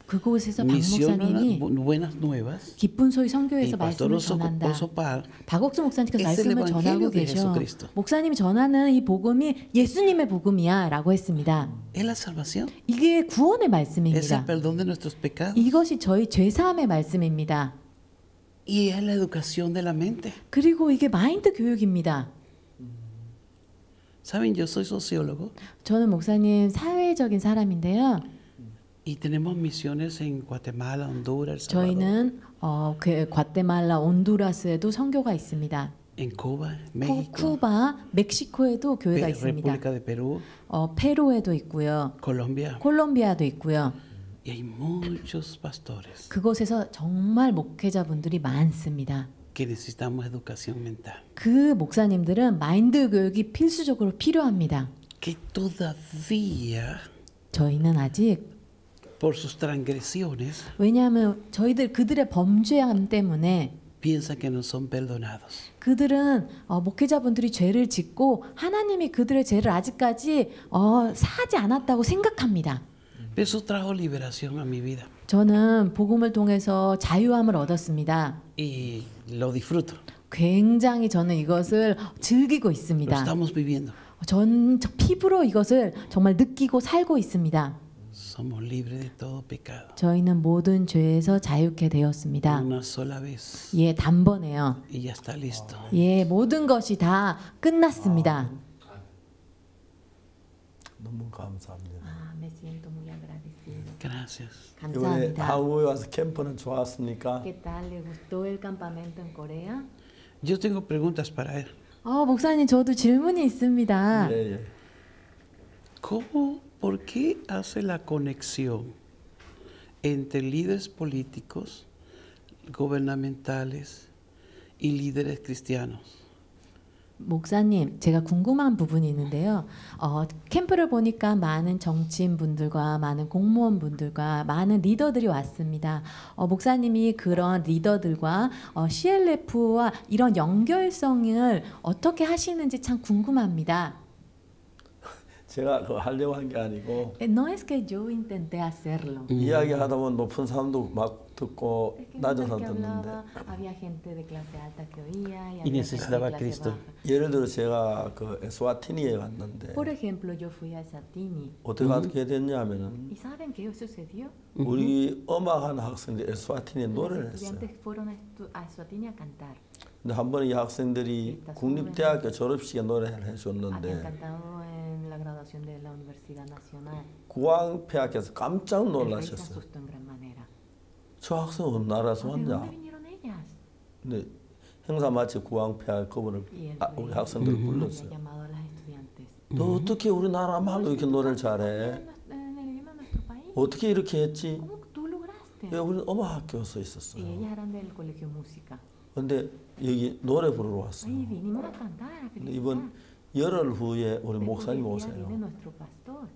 그곳에서 박 misión 목사님이 buenas nuevas, 기쁜 소리 선교에서 el pastor 말씀을 전한다. Osopal, 박옥수 목사님께서 es el 말씀을 전하고 evangelio de 계셔. Jesucristo. 목사님이 전하는 이 복음이 예수님의 복음이야라고 했습니다. es la salvación, 이게 구원의 es el 말씀입니다. perdón de nuestros pecados 이것이 저희 죄사함의 말씀입니다. y es la educación de la mente. 그리고 이게 마인드 교육입니다. Saben, yo soy sociólogo 저는 목사님 사회적인 사람인데요. y tenemos misiones en Guatemala, Honduras, El Salvador, 저희는 과테말라, 온두라스에도 선교가 있습니다. en Cuba, México, 쿠바, 멕시코에도 교회가 있습니다. República de Perú, 페루에도 있고요. Colombia. 콜롬비아도 있고요. Y hay muchos pastores 그곳에서 정말 목회자분들이 많습니다. que necesitamos educación mental. 그 목사님들은 마인드 교육이 필수적으로 필요합니다. Que todavía, 저희는 아직 por sus transgresiones, 왜냐하면 그들의 범죄함 때문에 piensan que no son perdonados. 그들은 목회자분들이 죄를 짓고 하나님이 그들의 죄를 아직까지 사하지 않았다고 생각합니다. Eso trajo liberación a mi vida 저는 복음을 통해서 자유함을 얻었습니다. y lo disfruto. 굉장히 저는 이것을 즐기고 Lo 있습니다. estamos viviendo. 전 피부로 이것을 정말 느끼고 살고 있습니다. Somos libres de todo pecado. 저희는 모든 죄에서 자유케 되었습니다. Una sola vez 예, 단번에요. y ya está listo. 예, 모든 것이 다 끝났습니다. 너무 감사합니다. me siento muy agradecido. Gracias. 이번에 감사합니다. 한국에 와서 캠프는 좋았습니까? ¿Qué tal? ¿Le gustó el campamento en Corea? Yo tengo preguntas para él. 목사님, 저도 질문이 있습니다. 예, 예. ¿Por qué hace la conexión entre líderes políticos, gubernamentales y líderes cristianos? 목사님, 제가 궁금한 부분이 있는데요. 캠프를 보니까 많은 정치인분들과 많은 공무원분들과 많은 리더들이 왔습니다. 목사님이 그런 리더들과 CLF와 이런 연결성을 어떻게 하시는지 참 궁금합니다. 제가 그거 하려고 한 게 아니고 No es que yo intenté hacerlo. 이야기하다 보면 높은 사람도 막 듣고 낮은 사람 듣는데 Había gente de clase alta que oía y Y había necesitaba gente de clase Cristo. baja. 예를 들어 제가 그 에스와티니에 갔는데 Por ejemplo, yo fui a Eswatini. 어떻게 됐냐면은 ¿Y saben qué sucedió? 우리 음악하는 학생들이 에스와티니에 Los 노래를 했어요. estudiantes fueron a Eswatini a cantar. 근데 한 번에 이 학생들이 국립대학교 졸업식에 노래를 Habían 해줬는데 cantado en la graduación de la Universidad Nacional. 국왕폐하께서 깜짝 El rey se 놀라셨어요. asustó en gran manera. 저 학생 어느 나라에서 ¿De dónde 왔냐? vinieron ellas? 근데 행사 마치 국왕폐하 그분을 Y el 우리 rey 학생들을 había 불렀어요. llamado a las estudiantes. 너 어떻게 우리나라 말로 이렇게 노래를 잘해? En el idioma de nuestro país. 어떻게 이렇게 했지? ¿Cómo tú lograste? 왜 우리는 음악학교에서 Y 있었어요. ellas eran del colegio música. 근데 여기 노래 부르러 왔어요. Ahí vinimos a cantar, a 근데 gritar. 이번 열흘 후에 우리 목사님 Después del día 오세요. viene nuestro pastor.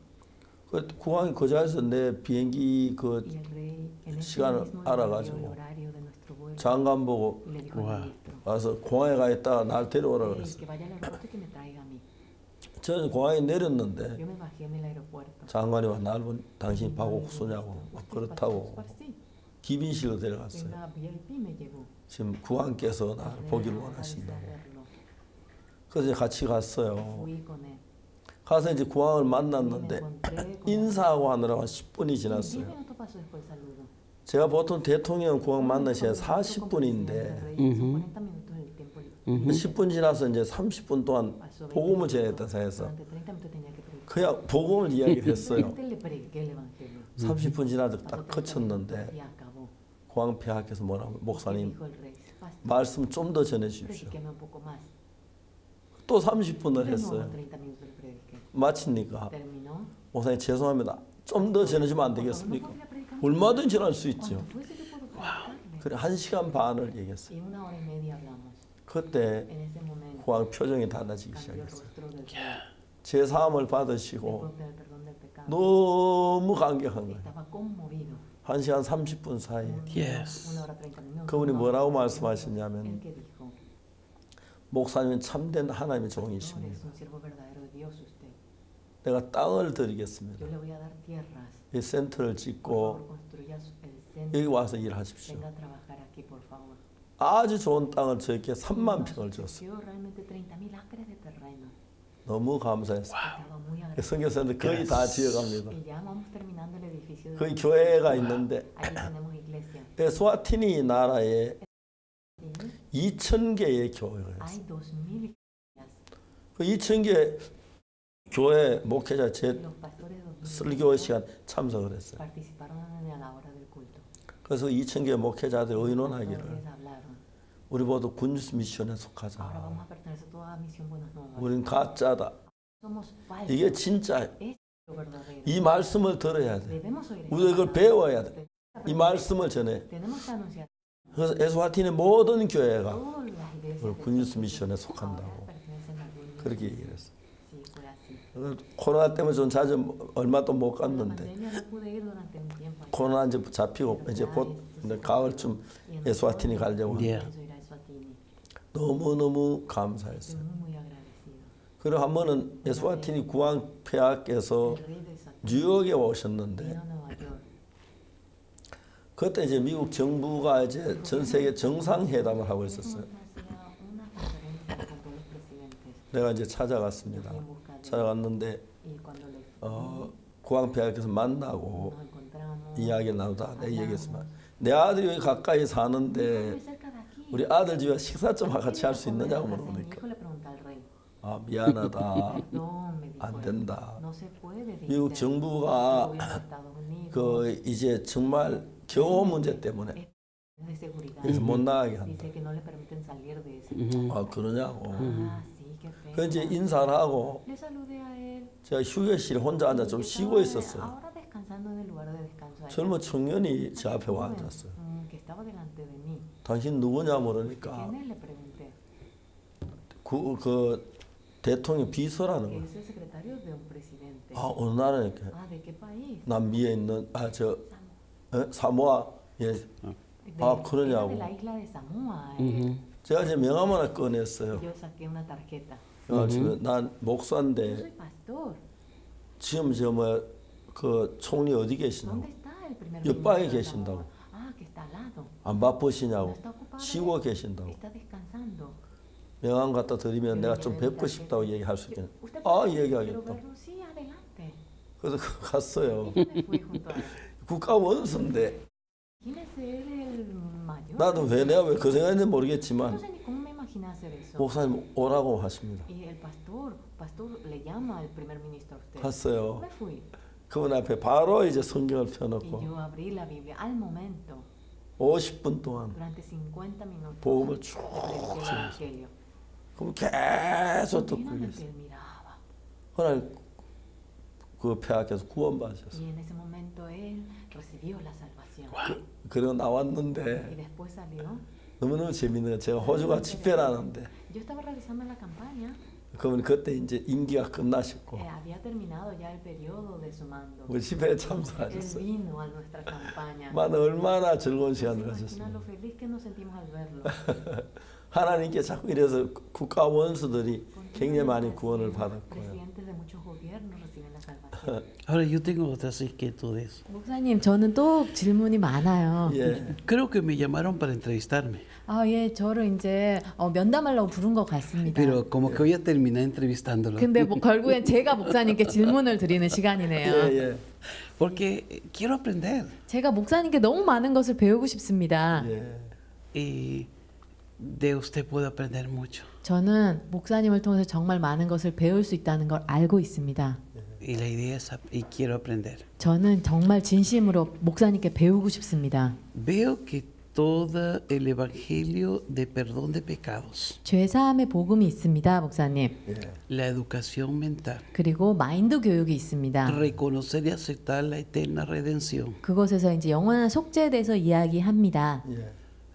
그 국왕이 그 자리에서 내 비행기 그 Y el rey en ese 시간을 mismo día vio el 알아가지고 horario de nuestro vuelo. 장관 보고 Y le dijo al ministro, 와서 공항에 가 있다가 날 데려오라 "Hey, 그랬어요. que vaya al aeropuerto y que me traiga a mí." 저는 공항에 내렸는데 Yo me bajé en el aeropuerto. 장관이 와 날 보니 당신이 박옥수냐고 막 그렇다고 Sí, 기빈실로 en 데려갔어요. la VIP me llevó. 지금 국왕께서 나를 보기를 원하신다고. 그래서 같이 갔어요. Fui con él. 가서 이제 국왕을 만났는데 인사하고 하느라고 한 10분이 지났어요. 제가 보통 대통령 국왕 만날 시간 40분인데 10분 지나서 이제 30분 동안 복음을 전했다 생각해서 그냥 복음을 이야기했어요. 30분 지나서 딱 거쳤는데 국왕폐하께서 뭐라고 목사님 말씀 좀 더 전해 주십시오. 또 30분을 했어요. 마치니까 목사님 죄송합니다. 좀 더 전해주면 안 되겠습니까? 얼마든지 전할 수 있죠. 그래 1시간 반을 얘기했어요. 그때 국왕 표정이 달라지기 시작했어요. 제 사함을 받으시고 너무 감격한 거예요. 1시간 30분 사이에 그분이 뭐라고 말씀하셨냐면 목사님은 참된 하나님의 종이십니다. 내가 땅을 드리겠습니다. 이 센터를 짓고 여기 와서 일하십시오. 아주 좋은 땅을 저에게 3만 평을 줬어요. 너무 감사했어요. 선교사님들 거의 다 지어갑니다. 거기 교회가 있는데 에스와티니 나라에 2,000개의 교회가 있어요. 그 2,000개 교회 목회자 제 설교 시간 참석을 했어요. 그래서 2,000개 목회자들 의논하기를 우리 모두 군주스 미션에 속하자. 우린 가짜다. 이게 진짜예요. 이 말씀을 들어야 돼. 우리가 이걸 배워야 돼. 이 말씀을 전해. 그래서 에스와티니 모든 교회가 군주스 미션에 속한다고 그렇게 얘기를 했어요. 코로나 때문에 좀 자주 얼마 또 못 갔는데 코로나 이제 잡히고 이제 곧 가을쯤 에스와티니 가려고 합니다. 너무너무 감사했어요. 그리고 한 번은 에스와티니 국왕 폐하께서 뉴욕에 오셨는데 그때 이제 미국 정부가 이제 전 세계 정상회담을 하고 있었어요. 내가 이제 찾아갔습니다. 찾아갔는데 국왕 폐하께서 만나고 이야기를 나누다 내가 얘기했지만 내 아들이 여기 가까이 사는데 우리 아들 집에 식사 좀 같이 할 수 있느냐고 물어보니까 아 미안하다 안 된다. 미국 정부가 그 이제 정말 겨우 문제 때문에 그래서 못 나가게 한다. 아 그러냐고. 그 이제 인사를 하고 제가 휴게실에 혼자 앉아 좀 쉬고 있었어요. 젊은 청년이 제 앞에 와 앉았어요. 당신 누구냐 물으니까 그 대통령 비서라는 거예요. 아 어느 나라니까 남미에 있는 사모아 예. 아 그러냐고. 제가 이제 명함 하나 꺼냈어요. 난 목사인데 지금 그 총리 어디 계시냐고. 옆방에 계신다고. 안 바쁘시냐고. 쉬고 계신다고. 명함 갖다 드리면 내가 좀 뵙고 싶다고 얘기할 수 있겠네. 아 얘기하겠다. 그래서 갔어요. 국가 원수인데 나도 내가 왜 그 생각인지 모르겠지만 목사님 오라고 하십니다. 갔어요. 그분 앞에 바로 이제 성경을 펴놓고 50분 동안 복음을 쭉 들었어요. 그럼 계속 듣고 계셨어요. 그날 그 폐하께서 구원받으셨어요. 그리고 나왔는데 너무너무 재밌는 거 제가 호주가 집회를 하는데 그러면 그때 이제 임기가 끝나셨고 우리 집회에 참석하셨어요. 만 얼마나 즐거운 시간을 가졌습니다. 하나님께 자꾸 이래서 국가 원수들이 굉장히 많이 구원을 받았고요. Ahora yo tengo otras inquietudes. 목사님, 저는 또 질문이 많아요. Creo que me llamaron para entrevistarme, 아, 예, 저를 이제 면담하려고 부른 것 같습니다. pero como que voy a terminar entrevistándolo. 근데 뭐 결국엔 제가 목사님께 질문을 드리는 시간이네요. Porque quiero aprender. 제가 목사님께 너무 많은 것을 배우고 싶습니다. Y de usted puedo aprender mucho. 저는 목사님을 통해서 정말 많은 것을 배울 수 있다는 걸 알고 있습니다. Y la idea es y quiero aprender. 저는 정말 진심으로 목사님께 배우고 싶습니다. Veo que todo el evangelio de perdón de pecados, 죄 사함의 복음이 있습니다, 목사님. la educación mental, 그리고 마인드 교육이 있습니다. reconocer y aceptar la eterna redención, 그곳에서 이제 영원한 속죄에 대해서 이야기합니다.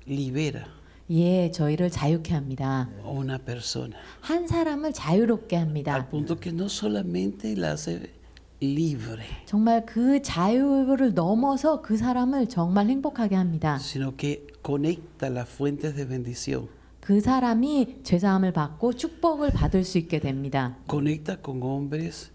libera 예, 저희를 자유케 합니다. a una persona. 한 사람을 자유롭게 합니다. Al punto que no solamente la hace libre, 정말 그 자유를 넘어서 그 사람을 정말 행복하게 합니다. sino que conecta las fuentes de bendición. 그 사람이 죄사함을 받고 축복을 받을 수 있게 됩니다. Conecta con hombres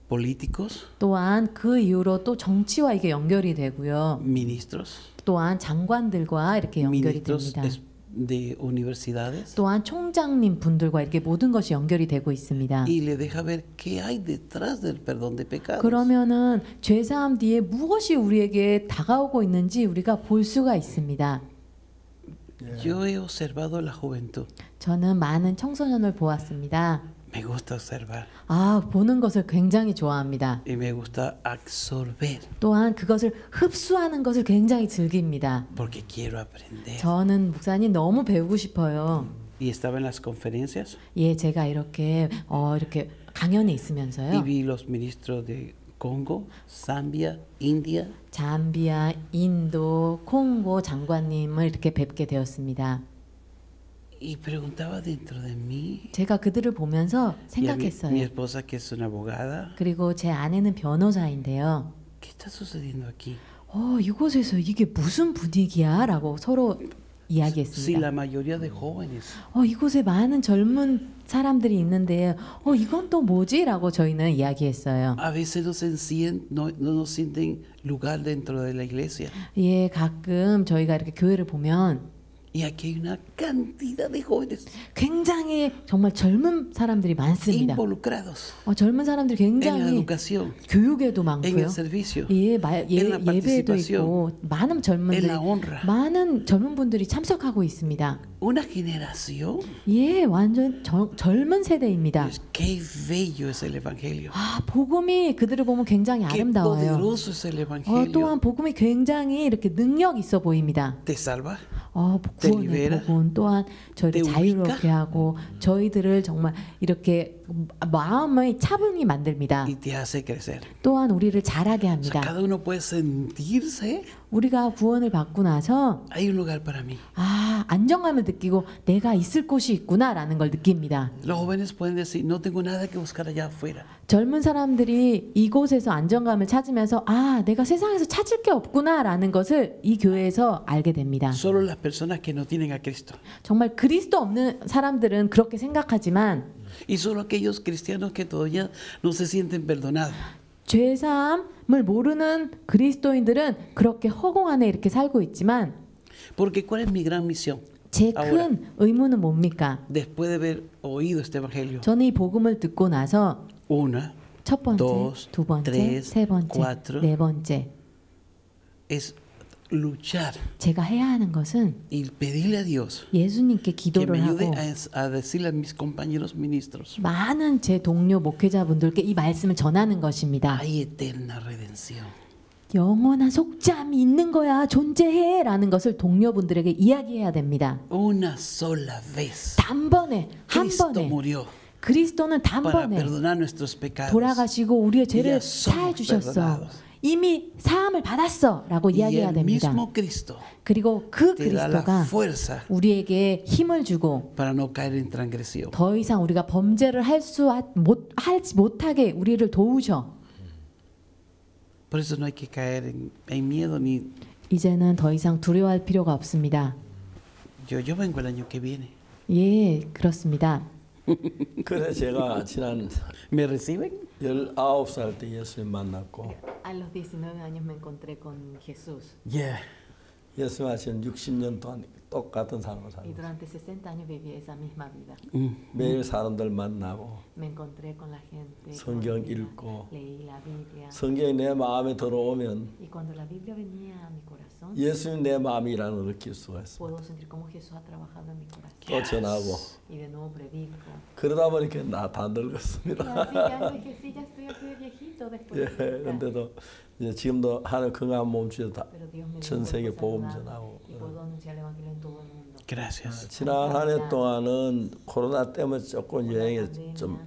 políticos, 또한 그 이후로 또 정치와 이게 연결이 되고요. ministros, 또한 장관들과 이렇게 연결이 ministros 됩니다. de universidades, 또한 총장님 분들과 이렇게 모든 것이 연결이 되고 있습니다. y le deja ver qué hay detrás del perdón de pecados. 그러면은 죄사함 뒤에 무엇이 우리에게 다가오고 있는지 우리가 볼 수가 있습니다. Yo he observado la juventud. 저는 많은 청소년을 보았습니다. Me gusta observar. 아, 보는 것을 굉장히 좋아합니다. Y me gusta absorber. 또한 그것을 흡수하는 것을 굉장히 즐깁니다. Porque quiero aprender. 저는 목사님 너무 배우고 싶어요. Y estaba en las conferencias. 예, 제가 이렇게 강연에 Y 있으면서요. vi los ministros de Congo, Zambia, India. 잠비아, 인도, 콩고 장관님을 이렇게 뵙게 되었습니다. Y preguntaba dentro de mí. 제가 그들을 보면서 Y a mi 생각했어요. esposa, que es una abogada. 그리고 제 아내는 변호사인데요. ¿Qué está sucediendo aquí? 이곳에서 이게 무슨 분위기야? 라고 서로 Si 이야기했습니다. la mayoría de jóvenes 이곳에 많은 젊은 사람들이 있는데 이건 또 뭐지? 라고 저희는 이야기했어요. a veces no nos sienten lugar dentro de la iglesia. 예, 가끔 저희가 이렇게 교회를 보면 Y aquí hay una cantidad de jóvenes 굉장히 정말 젊은 사람들이 많습니다. involucrados 젊은 사람들이 en la 굉장히 educación, 교육에도 en 많고요. el servicio, 예, en la 예배에도 participación, 있고 많은 en 젊은들, la honra. 많은 젊은 분들이 참석하고 있습니다. Una generación. 예, 완전 젊은 세대입니다. Qué bello es el evangelio. 복음이 그들을 보면 굉장히 Qué 아름다워요. poderoso es el evangelio. 또한 복음이 굉장히 이렇게 능력 있어 보입니다. Te salva. 구원의 libera, 복음 또한 저희를 te 자유롭게 하고 저희들을 정말 이렇게 마음의 차분히 만듭니다. Y te hace crecer. 또한 우리를 자라게 O sea, 합니다. cada uno puede sentirse. 우리가 구원을 받고 나서 Hay un lugar para mí. 안정감을 느끼고 내가 있을 곳이 있구나라는 걸 느낍니다. Los jóvenes pueden decir, no tengo nada que buscar allá afuera. 젊은 사람들이 이곳에서 안정감을 찾으면서 내가 세상에서 찾을 게 없구나라는 것을 이 교회에서 알게 됩니다. Solo las personas que no tienen a Cristo. 정말 그리스도 없는 사람들은 그렇게 생각하지만 Y solo aquellos cristianos que todavía no se sienten perdonados. 죄사함을 모르는 그리스도인들은 그렇게 허공 안에 이렇게 살고 있지만 Porque ¿cuál es mi gran misión? 제 큰 의무는 뭡니까? Después de haber oído este evangelio. 저는 이 복음을 듣고 나서 Una, 첫 번째, dos, 두 번째, tres, 세 번째, cuatro. 네 번째 Es luchar 제가 해야 하는 것은 y pedirle a Dios 예수님께 que me 기도를 ayude 하고 a decirle a mis compañeros ministros. 많은 제 동료 목회자분들께 이 말씀을 전하는 것입니다. Hay eterna redención. 영원한 속죄함이 있는 거야. 존재해. 라는 것을 동료분들에게 이야기해야 됩니다. Una sola vez. 단번에, 한 Cristo 번에. murió 그리스도는 para 단번에 perdonar nuestros pecados. 돌아가시고 우리의 죄를 Ya somos 사해 주셨어. perdonados. 이미 사함을 받았어. 라고 Y 이야기해야 el 됩니다. mismo Cristo 그리고 그 te da la 그리스도가 fuerza 우리에게 힘을 주고 para no caer en transgresión. 더 이상 우리가 범죄를 하지 못하게 우리를 도우셔. Por eso no hay que caer en miedo ni. 이제는 더 이상 두려워할 필요가 없습니다. Yo vengo el año que viene. 예, 그렇습니다. 그래 제가 지난 ¿Me reciben? 19살 때 예수님 만났고 A los 19 años me encontré con Jesús. 예. 예수님 하신 60년 동안 똑같은 삶을 Y 살고 durante 60 años viví esa misma vida. 매일 사람들 만나고 Me encontré con la gente. 성경 읽고 Leí la Biblia. 성경이 내 마음에 들어오면 Y cuando la Biblia venía a mi corazón, 예수님 내 마음이라는 걸 느낄 수가 있어. puedo sentir cómo Jesús ha trabajado en mi corazón. 또 전하고 Y de nuevo predico. 그러다 보니까 나 다 Y 늙었습니다. así ya envejeci, ya estoy así de viejito después 예, de predicar. 근데도 이제 지금도 하는 건강한 몸 주셔서 Pero Dios me dio 전 un 세계 cuerpo 복음 saludable 전하고. y puedo anunciar el evangelio en todo el mundo. Gracias. 지난 한 해 동안은 코로나 때문에 조금 여행에 좀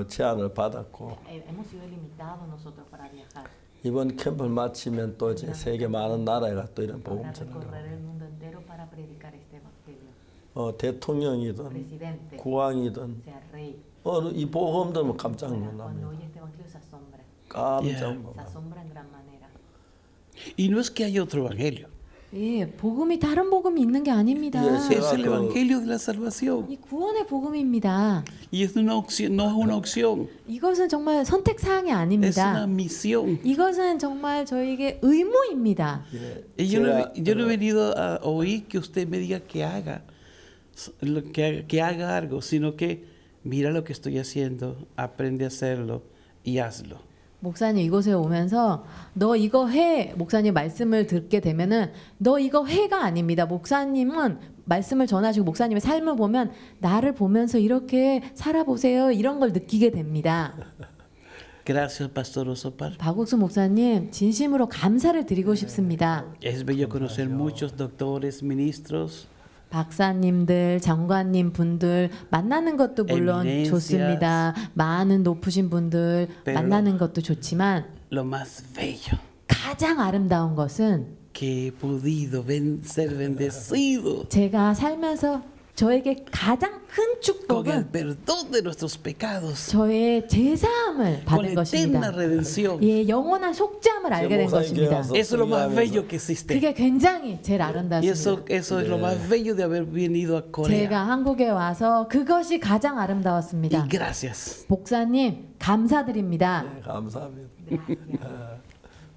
제한을 받았고 Hemos sido limitados nosotros para viajar. 이번 캠프를 마치면 또 이제 세계 많은 나라에 가 또 이런 복음 Para 전하고 recorrer el mundo entero para predicar este evangelio. 대통령이든 Presidente, 국왕이든 sea rey. 이 복음 들으면 깜짝 Cuando 놀랍니다. oye este evangelio se asombra. 깜짝 Se 놀랍니다. asombra en gran manera. Y no es que haya otro evangelio. 예, 복음이 다른 복음이 있는 게 아닙니다. Es el evangelio de la salvación. 이 구원의 복음입니다. Y es una opción, no es una opción. 이것은 정말 선택 사항이 Es una 아닙니다. misión. 이것은 정말 저에게 의무입니다. Y yo no he venido a oír que usted me diga que haga, que haga algo, sino que mira lo que estoy haciendo, aprende a hacerlo y hazlo. 목사님 이곳에 오면서 너 이거 해 목사님 말씀을 듣게 되면은 너 이거 해가 아닙니다. 목사님은 말씀을 전하시고 목사님의 삶을 보면 나를 보면서 이렇게 살아보세요 이런 걸 느끼게 됩니다. Gracias, Pastor Osopar. 박옥수 목사님 진심으로 감사를 드리고 싶습니다. Es bello conocer muchos doctores, ministros. 박사님들, 장관님 분들 만나는 것도 물론 Eminencias. 좋습니다. 많은 높으신 분들 Pero 만나는 것도 좋지만 Lo más bello 가장 아름다운 것은 que he podido ser bendecido 제가 살면서 저에게 가장 큰 con el 축복은 perdón de nuestros pecados, 저의 제사함을 con 받은 것입니다. eterna redención. 예, 영원한 속죄함을 알게 된 것입니다. Eso es lo más bello que existe. 그게 굉장히 제일 Y 아름답습니다. eso es lo más bello de haber venido a Corea. 제가 한국에 와서 그것이 가장 아름다웠습니다. Y gracias. 목사님 감사드립니다. 네, 감사합니다.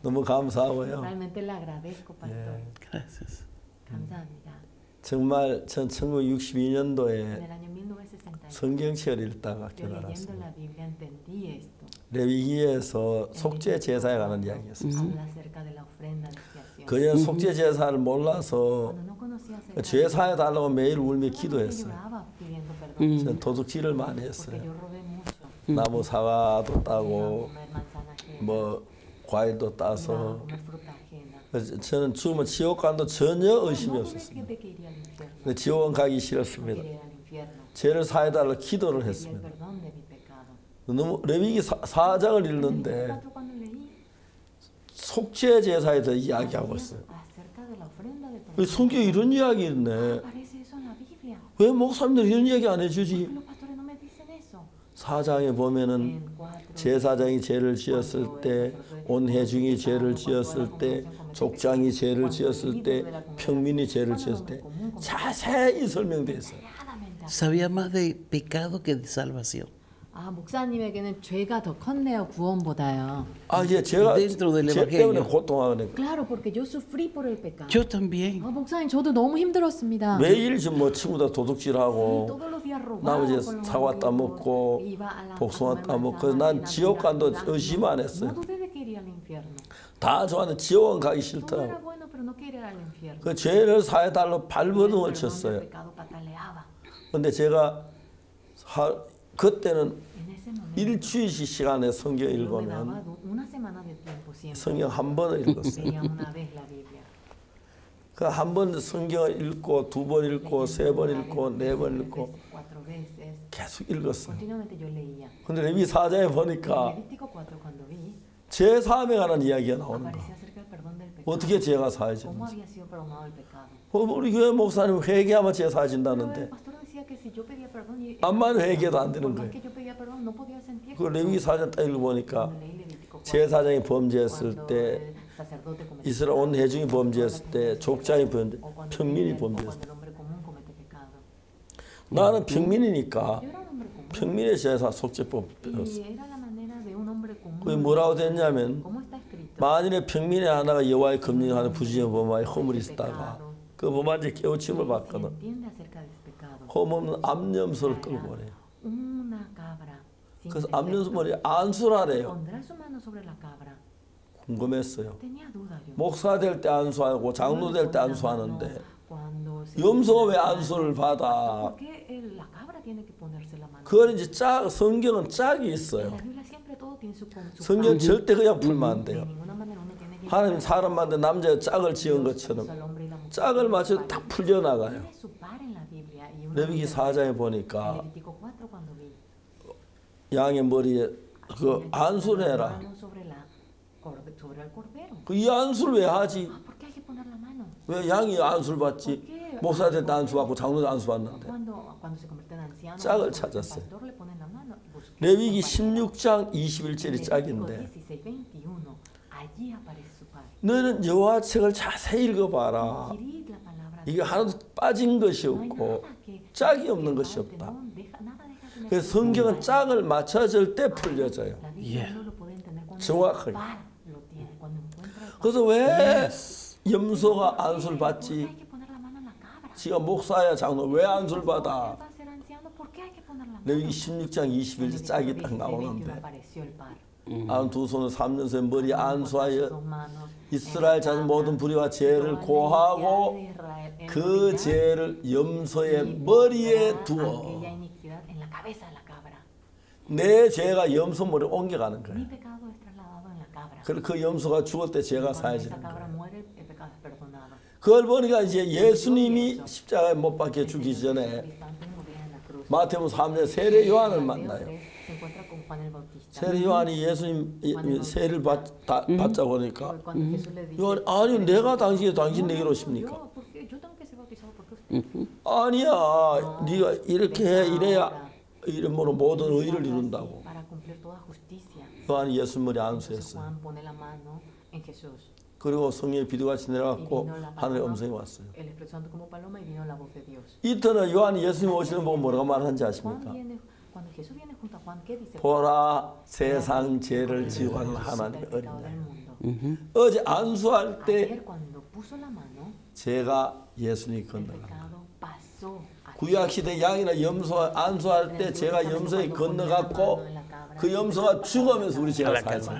너무 감사하고요. Realmente le agradezco, pastor. Gracias. 감사합니다. 정말 전 1962년도에 En el año 1961, 성경책을 읽다가 yo leyendo 깨달았습니다. la Biblia entendí esto. 레위기에서 속죄 제사에 관한 이야기였어요. Habla acerca de la ofrenda de expiación. 그냥 속죄 제사를 몰라서 Cuando no conocía acerca 죄사해 달라고 매일 울며 기도했어요. lloraba pidiendo perdón 전 도둑질을 많이 했어요. porque yo robé mucho. 나무 사과도 따고 Comer manzana ajena, 뭐 과일도 따서 comer fruta ajena. 그래서 저는 죽으면 지옥 간도 전혀 의심이 No 없었습니다. dudé que iría al infierno. 근데 지옥은 가기 No 싫었습니다. quería ir al infierno. 죄를 사해달라 기도를 Pedí el 했습니다. perdón de mi pecado. 너무 레위기 4장을 읽는데 Cuando leí 속죄 제사에 대해 이야기하고 있어요. acerca de la ofrenda de 왜 성경에 이런 이야기 있네. aparece eso en la Biblia. 왜 목사님들 이런 이야기 안 해주지? Los pastores no me dicen eso. 4장에 보면은 제사장이 죄를 지었을 때, 온 회중이 죄를 지었을 때, 족장이 죄를 지었을 때, 평민이 죄를 지었을 때 자세히 설명되어 있어요. Sabía más de pecado que de salvación. 아 목사님에게는 죄가 더 컸네요 구원보다요. 아, 예, 제가 Dentro del 죄 때문에 evangelio. 고통하네. Claro, porque yo sufrí por el pecado. Yo también. 아 목사님 저도 너무 힘들었습니다. 매일 지금 뭐 친구들 도둑질하고 Todos los días robaba 나머지 con los 사과 amigos, 따먹고 iba a la- 복숭아 a comer 따먹고 manzana, 난 a 지옥 간도 la- 의심 안 No 했어요. dudé de que iría al infierno. 다 좋아하는 지옥은 가기 Todo era 싫더라고. bueno, pero no quería ir al infierno. 그 죄를 사해달라고 발버둥을 El 쳤어요. pecado pataleaba. 근데 제가 그때는 En ese momento 일주일씩 시간에 성경 yo me 읽으면 daba una semana de tiempo siempre. 성경 한 번을 읽었어요. Leía una vez la Biblia. 그 한 번 성경을 읽고 두 번 읽고 세 번 읽고 네 번 읽고 Cuatro veces. 계속 읽었어요. Continuamente yo leía. 근데 레위 4장에 En 보니까 Levítico 4 cuando vi 제 사함에 관한 이야기가 나온다. aparecía acerca del perdón del pecado. 어떻게 죄가 ¿Cómo 사해지는지. había sido perdonado el pecado? 우리 교회 목사님 회개하면 죄 Pero el 사해진다는데 pastor decía que si yo pedía perdón y 암만 회개도 안 por 되는 más 거예요. que yo pedía perdón no podía sentir. 그 레위 4장 딱 읽어보니까 Cuando leí Levítico 4, 제사장이 범죄했을 cuando 때 el sacerdote cometió 이스라엘 온 회중이 범죄했을 때 족장이 범죄, o cuando 평민이 el 범죄했을 때 hombre común comete pecado. 나는 평민이니까 Yo era un 평민의 제사 속죄법 배웠어. Y era la manera de un hombre común. 그게 뭐라고 됐냐면 ¿Cómo está escrito? 만일에 평민의 하나가 여호와의 금령하는 부지의 범하에 허물이 있다가 그 범한지 깨우침을 받거든. Entiende acerca de ese pecado. 허물은 암염소를 끌고 오래요. Una cabra. sin 그래서 defecto. 암염소 머리에 안수라래요. Pondrá su mano sobre la cabra. 궁금했어요. Tenía duda yo. 목사 될 때 안수하고 장로 될 때 안수하는데 Cuando se 염소가 왜 안수를 받아? ¿Por qué la cabra tiene que ponerse la mano? 그건 이제 성경은 짝이 En 있어요. la Biblia siempre todo tiene su 성경 절대 그냥 풀면 안 돼요. 하나님 사람 만든 남자의 짝을 지은 것처럼 짝을 맞춰 딱 풀려나가요. su par en la Biblia y una 레위기 4장에 보니까 Levítico 4 cuando vi 양의 머리에 그 안수를 해라. mano sobre el cordero. 그 이 안수를 왜 하지? ¿Por qué hay que poner la mano? 왜 양이 안수를 받지? 목사 될 때 안수 받고 장로도 안수 받는데 Cuando se convierte en anciano, 짝을 el 찾았어요. pastor le pone la mano. 레위기 16장 21절이 짝인데 16, 21, allí aparece su par. 너는 여호와 책을 자세히 읽어봐라. Adquirid la palabra. 이게 하나도 빠진 것이 없고 짝이 없는 것이 없다. 그래서 성경은 짝을 맞춰질 때 풀려져요. 정확하게. 그래서 왜 염소가 안수를 받지? 지가 목사야 장로 왜 안수를 받아? 레위기 16장 21절 짝이 딱 나오는데 두 손을 3년새 머리 안수하여 이스라엘 자손 모든 불의와 죄를 고하고 그 죄를 염소의 머리에 두어 내 죄가 염소 머리에 옮겨가는 거예요. 그래서 그 염소가 죽을 때 죄가 사해지는 거예요. 그걸 보니까 이제 예수님이 십자가에 못 박혀 죽기 전에 마태복음 3장 세례 요한을 만나요. 세례 요한이 예수님 세례를 받자고 하니까 요한이 아니 내가 당신 내게로 오십니까? 아니야 네가 이렇게 해 이래야 이름으로 모든 의를 이룬다고. 요한이 예수 머리 안수했어요. 그리고 성령의 비두같이 내려갔고 하늘의 음성이 왔어요. 이때는 요한이 예수님 오시는 거 보고 뭐라고 말하는지 아십니까? 보라 세상 죄를 지우는 하나님의 어린 양. 어제 안수할 때 제가 예수님이 건너갑니다. 구약시대 양이나 염소 안수할 때 제가 염소에 건너갔고 그 염소가 죽으면서 우리 죄가 사해져요.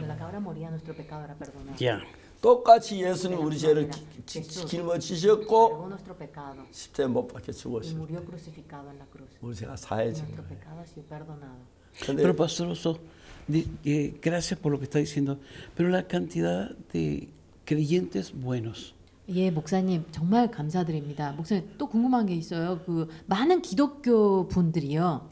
똑같이 예수님 우리 죄를 짊어지셨고 십자가에 못 박혀 죽으셨어요. 우리 죄가 사해진 거예요. Pero Pastor Oso, gracias por lo que está diciendo, pero la cantidad de creyentes buenos. 예, 목사님 정말 감사드립니다. 목사님 또 궁금한 게 있어요. 그 많은 기독교 분들이요.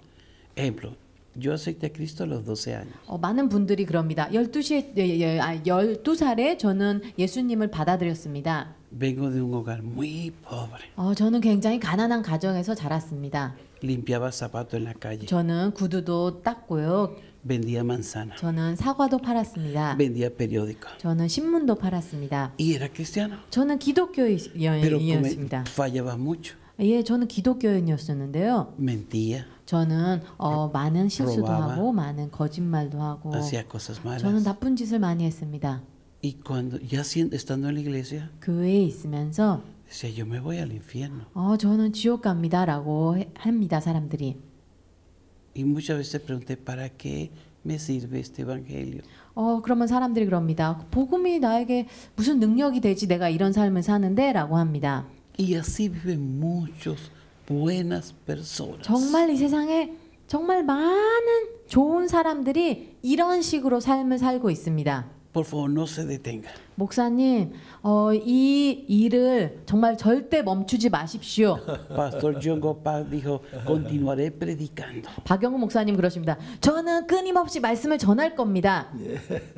Ejemplo, yo acepté a Cristo a los 12 años. 많은 분들이 그럽니다. 12살에 저는 예수님을 받아들였습니다. Vengo de un hogar muy pobre. 저는 굉장히 가난한 가정에서 자랐습니다. Limpiaba zapatos en la calle. 저는 구두도 닦고요. Vendía manzana. 저는 사과도 팔았습니다. Vendía periódico. 저는 신문도 팔았습니다. Y era cristiano. 저는 기독교인이었습니다. Fallaba mucho. 예, 저는 기독교인이었었는데요. Mentía. 저는 많은 실수도 robaba, 하고 많은 거짓말도 하고 hacía cosas malas. 저는 나쁜 짓을 많이 했습니다. Y cuando ya estando en la iglesia, 교회에 있으면서 decía yo me voy al infierno. 저는 지옥 갑니다라고 합니다, 사람들이. Y muchas veces pregunté ¿para qué me sirve este evangelio? 그러면 사람들이 그럽니다. 복음이 나에게 무슨 능력이 되지 내가 이런 삶을 사는데라고 합니다. Y así viven muchos buenas personas. 정말 이 세상에 정말 많은 좋은 사람들이 이런 식으로 삶을 살고 있습니다. Por favor, no se detenga. 목사님, 이 일을 정말 절대 멈추지 마십시오. Pastor John Gopak dijo, continuaré predicando. 박영훈 목사님 그러십니다. 저는 끊임없이 말씀을 전할 겁니다.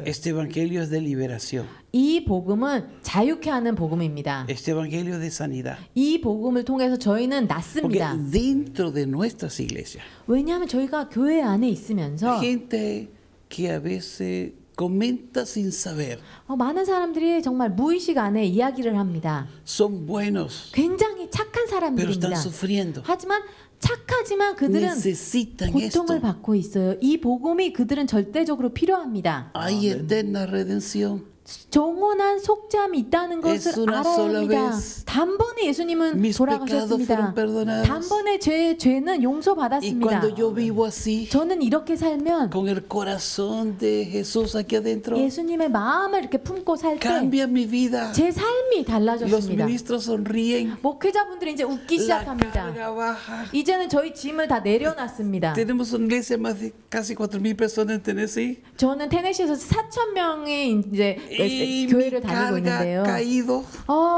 Este evangelio es de liberación. 이 복음은 자유케 하는 복음입니다. Este evangelio de sanidad. 이 복음을 통해서 저희는 낫습니다. Porque dentro de nuestras iglesias. 왜냐하면 저희가 교회 안에 있으면서 gente que a veces comenta sin saber. 많은 사람들이 정말 무의식 안에 이야기를 합니다. Son buenos, 굉장히 착한 pero 사람들입니다. están sufriendo. 하지만 착하지만 그들은 Necesitan 고통을 esto. 받고 있어요. 이 복음이 그들은 절대적으로 필요합니다. Hay eterna redención. 영원한 속죄함이 있다는 Es 것을 una 알아야 sola 합니다. vez. 단번에 예수님은 Mis pecados 돌아가셨습니다. fueron perdonados. 단번에 죄는 Y 용서받았습니다. cuando yo vivo así, 저는 이렇게 살면 con el corazón de Jesús aquí adentro, 예수님의 마음을 이렇게 품고 살 때 cambia mi vida. 제 삶이 Los 달라졌습니다. ministros sonríen. 목회자분들이 이제 웃기 La 시작합니다. carga baja. 이제는 저희 짐을 다 내려놨습니다. Tenemos una iglesia más de casi 4,000 personas en Tennessee. 저는 테네시에서 4,000명의 이제 Y 교회를 mi 다니고 carga ha 있는데요. caído.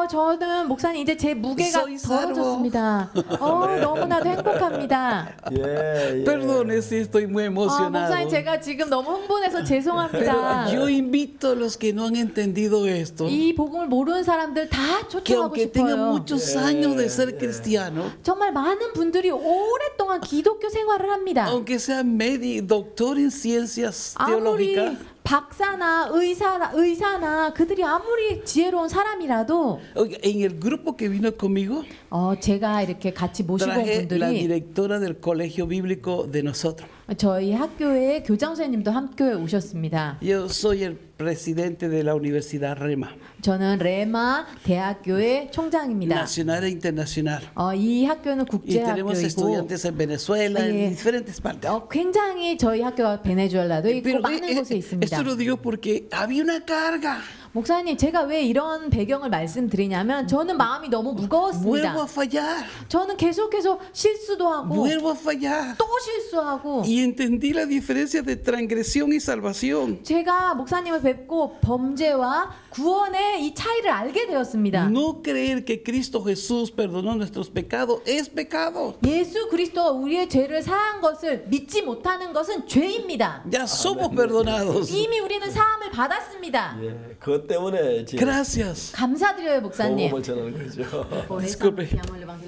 저는 목사님 이제 제 무게가 Soy salvo. 덜어졌습니다. 너무나도 행복합니다. Perdone si estoy muy emocionado. 목사님 제가 지금 너무 흥분해서 죄송합니다. Pero yo invito a los que no han entendido esto, 이 복음을 모르는 사람들 다 que 초청하고 aunque tengan 싶어요. muchos años de ser cristiano, 정말 많은 분들이 오랫동안 기독교 생활을 합니다. aunque sean doctor en ciencias 아무리 teológicas, 박사나 의사나 그들이 아무리 지혜로운 사람이라도 oiga, en el grupo que vino conmigo, 제가 이렇게 같이 모시고 온 traje la 분들이 directora del colegio bíblico de nosotros. 저희 학교의 교장 선생님도 학교에 오셨습니다. Yo soy el presidente de la Universidad Rema, 저는 레마 대학교의 총장입니다. nacional e internacional. 이 학교는 Y tenemos 국제학교이고 estudiantes en Venezuela, en diferentes partes. 굉장히 저희 학교가 베네수엘라도 있고 Pero 많은 곳에 있습니다. esto lo digo porque había una carga. 목사님, 제가 왜 이런 배경을 말씀드리냐면 저는 마음이 너무 무거웠습니다. Vuelvo a fallar. 저는 계속해서 실수도 하고 Vuelvo a fallar. 또 실수하고 Y entendí la diferencia de transgresión y salvación. 제가 목사님을 뵙고 범죄와 구원의 이 차이를 알게 되었습니다. No creer que Cristo Jesús perdonó nuestros pecados es pecado. 예수 그리스도가 우리의 죄를 사한 것을 믿지 못하는 것은 죄입니다. Ya somos perdonados. 이미 우리는 사함을 받았습니다. 그것 때문에 Gracias. 감사드려요, 목사님. 복음을 전하는 거죠. Disculpe.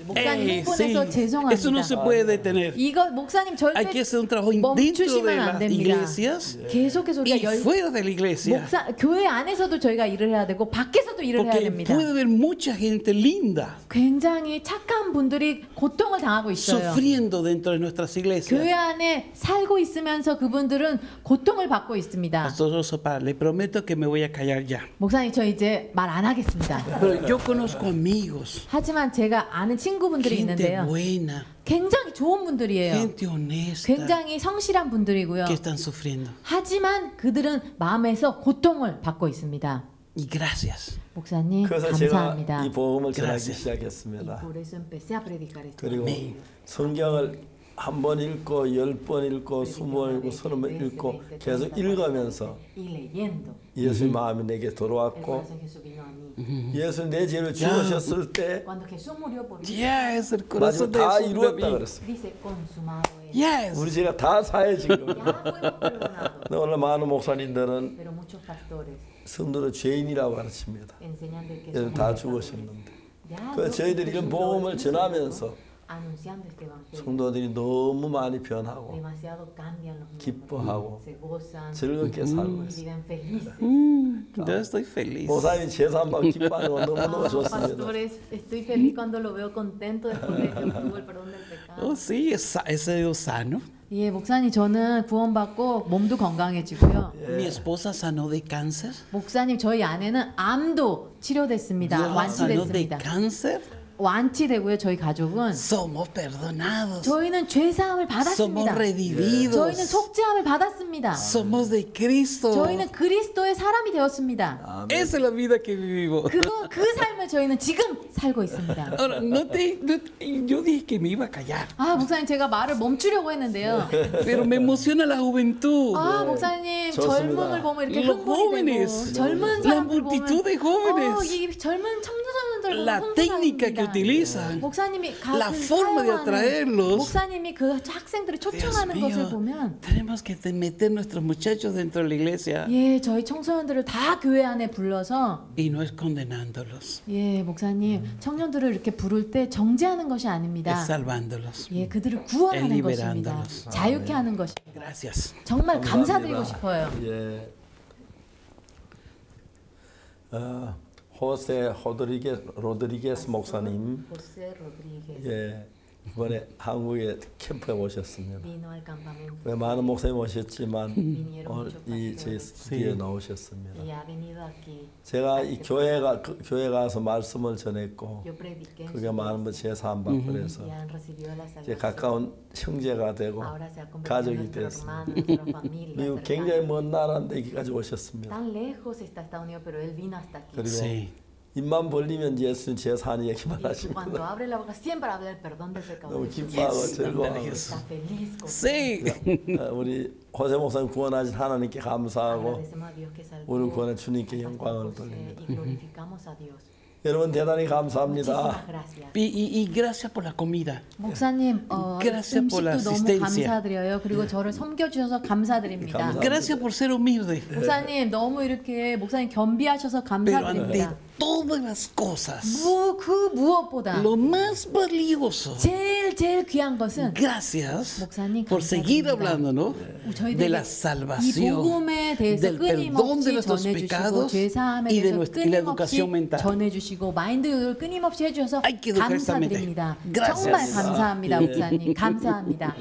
목사님 Sí, 흥분해서 eso 죄송합니다. no se puede detener. 이거 목사님 절대 Hay que hacer un trabajo dentro 멈추시면 de 안 las 됩니다. iglesias 계속해서 y 우리가 fuera de la iglesia. 교회 안에서도 저희가 일을 해야 되고 밖에서도 일을 해야 Porque 됩니다. puede haber mucha gente linda 굉장히 착한 분들이 고통을 당하고 있어요. sufriendo dentro de nuestras iglesias. 교회 안에 살고 있으면서 그분들은 고통을 받고 있습니다. Pastor Osopa, le prometo que me voy a callar ya. 목사님, 저 이제 말 안 하겠습니다. Pero yo conozco amigos, 하지만 제가 아는 친구분들이 gente 있는데요. buena, 굉장히 좋은 분들이에요. gente honesta, 굉장히 성실한 분들이고요. que están sufriendo. 하지만 그들은 마음에서 고통을 받고 있습니다. Y gracias. 목사님, 그래서 감사합니다. 제가 이 복음을 전하기 Gracias. 시작했습니다. Por eso empecé a predicar esto. 그리고 성경을 한 번 읽고 10번 읽고 20번 읽고 30번 읽고 계속 읽으면서 Y leyendo. 예수의 마음이 내게 El 들어왔고 corazón de Jesús vino a mí. 예수 내 죄를 죽으셨을 때 Cuando Jesús murió por mí, Ya es el 마지막 corazón de 다 Jesús. 이루었다 그랬어. dice consumado es. Yes. 우리 죄가 다 사해진 겁니다. Ya fuimos perdonados. 근데 오늘 많은 목사님들은 Pero muchos pastores 성도를 죄인이라고 가르칩니다. enseñan de que 예수 somos 다 pecadores. 죽으셨는데. Ya 그 los 저희들이 이런 복음을 전하면서 anunciando este evangelio. 성도들이 너무 많이 변하고 Demasiado cambian los miembros. 기뻐하고 Se gozan. 즐겁게 살고 y 있어요. viven felices. Yo estoy feliz. 목사님 제사한번 기뻐하는 거 너무너무 좋습니다. Pastores, estoy feliz cuando lo veo contento después de que obtuvo el perdón del pecado. Oh, sí, he sido sano. 예, 목사님, 저는 구원받고 몸도 건강해지고요. Mi esposa sanó de cáncer. 목사님, 저희 아내는 암도 치료됐습니다. Dios la sanó de 완치됐습니다. cáncer. 완치되고요. 저희 가족은 Somos perdonados. 저희는 죄사함을 Somos 받았습니다. redimidos. 저희는 속죄함을 받았습니다. Somos de Cristo. 저희는 그리스도의 사람이 되었습니다. Esa es la vida que vivimos. 그 삶을 저희는 지금 살고 있습니다. Ahora, yo dije que me iba a callar. 아, 목사님, 제가 말을 멈추려고 했는데요. Pero me emociona la juventud. 아, 목사님, 좋습니다. 젊음을 보면 이렇게 Los 흥분이 되고 jóvenes. 젊은 La 사람들 multitud de jóvenes. 이 젊은 청소년들 La 보면 técnica que 흥분합니다. utilizan. 목사님이 La forma de atraerlos. 목사님이 그 학생들을 초청하는 Dios 것을 mío, 보면 tenemos que meter nuestros muchachos dentro de la iglesia 예, 저희 청소년들을 다 교회 안에 불러서 y no es condenándolos, 예, 목사님, 청년들을 이렇게 부를 때 정죄하는 것이 아닙니다. es salvándolos. 예, 그들을 구원하는 liberándolos. 것입니다. 자유케 하는 것입니다. Gracias. 정말 감사드리고 싶어요. 예. 호세 로드리게스 목사님 예, 이번에 한국에 캠프에 오셨습니다. 왜 많은 목사님 오셨지만 이 제 스튜디오에 나오셨습니다. 제가 이 교회 가서 말씀을 전했고 그게 많은 분 제사 안 받고 그래서 이제 가까운 형제가 되고 가족이 됐습니다. 미국 굉장히 먼 나라인데 여기까지 오셨습니다. 그리고 입만 벌리면 예수님 제사하는 얘기만 하십니다. 너무 기뻐하고 즐거워하고 우리 호세 목사님 구원하신 하나님께 감사하고 우리 구원한 주님께 영광을 돌립니다. 여러분 대단히 감사합니다. Y gracias por la comida. 목사님, Gracias por la 음식도 너무 asistencia. 감사드려요. 그리고 저를 섬겨주셔서 감사드립니다. Gracias por ser humilde. 목사님, 너무 이렇게 목사님 겸비하셔서 Pero ante 감사드립니다. todas las cosas, 그 무엇보다 lo más valioso, 제일 귀한 것은 gracias 목사님 por seguir 감사드립니다. hablándonos de la 이 salvación, 복음에 대해서 del perdón de 끊임없이 nuestros 전해주시고 pecados 죄사함에 y de 대해서 la educación 끊임없이 mental. 전해주시고 마인드 교육을 끊임없이 해주셔서 que educar esta mente. 감사드립니다. Gracias. 정말 감사합니다, 목사님. 감사합니다.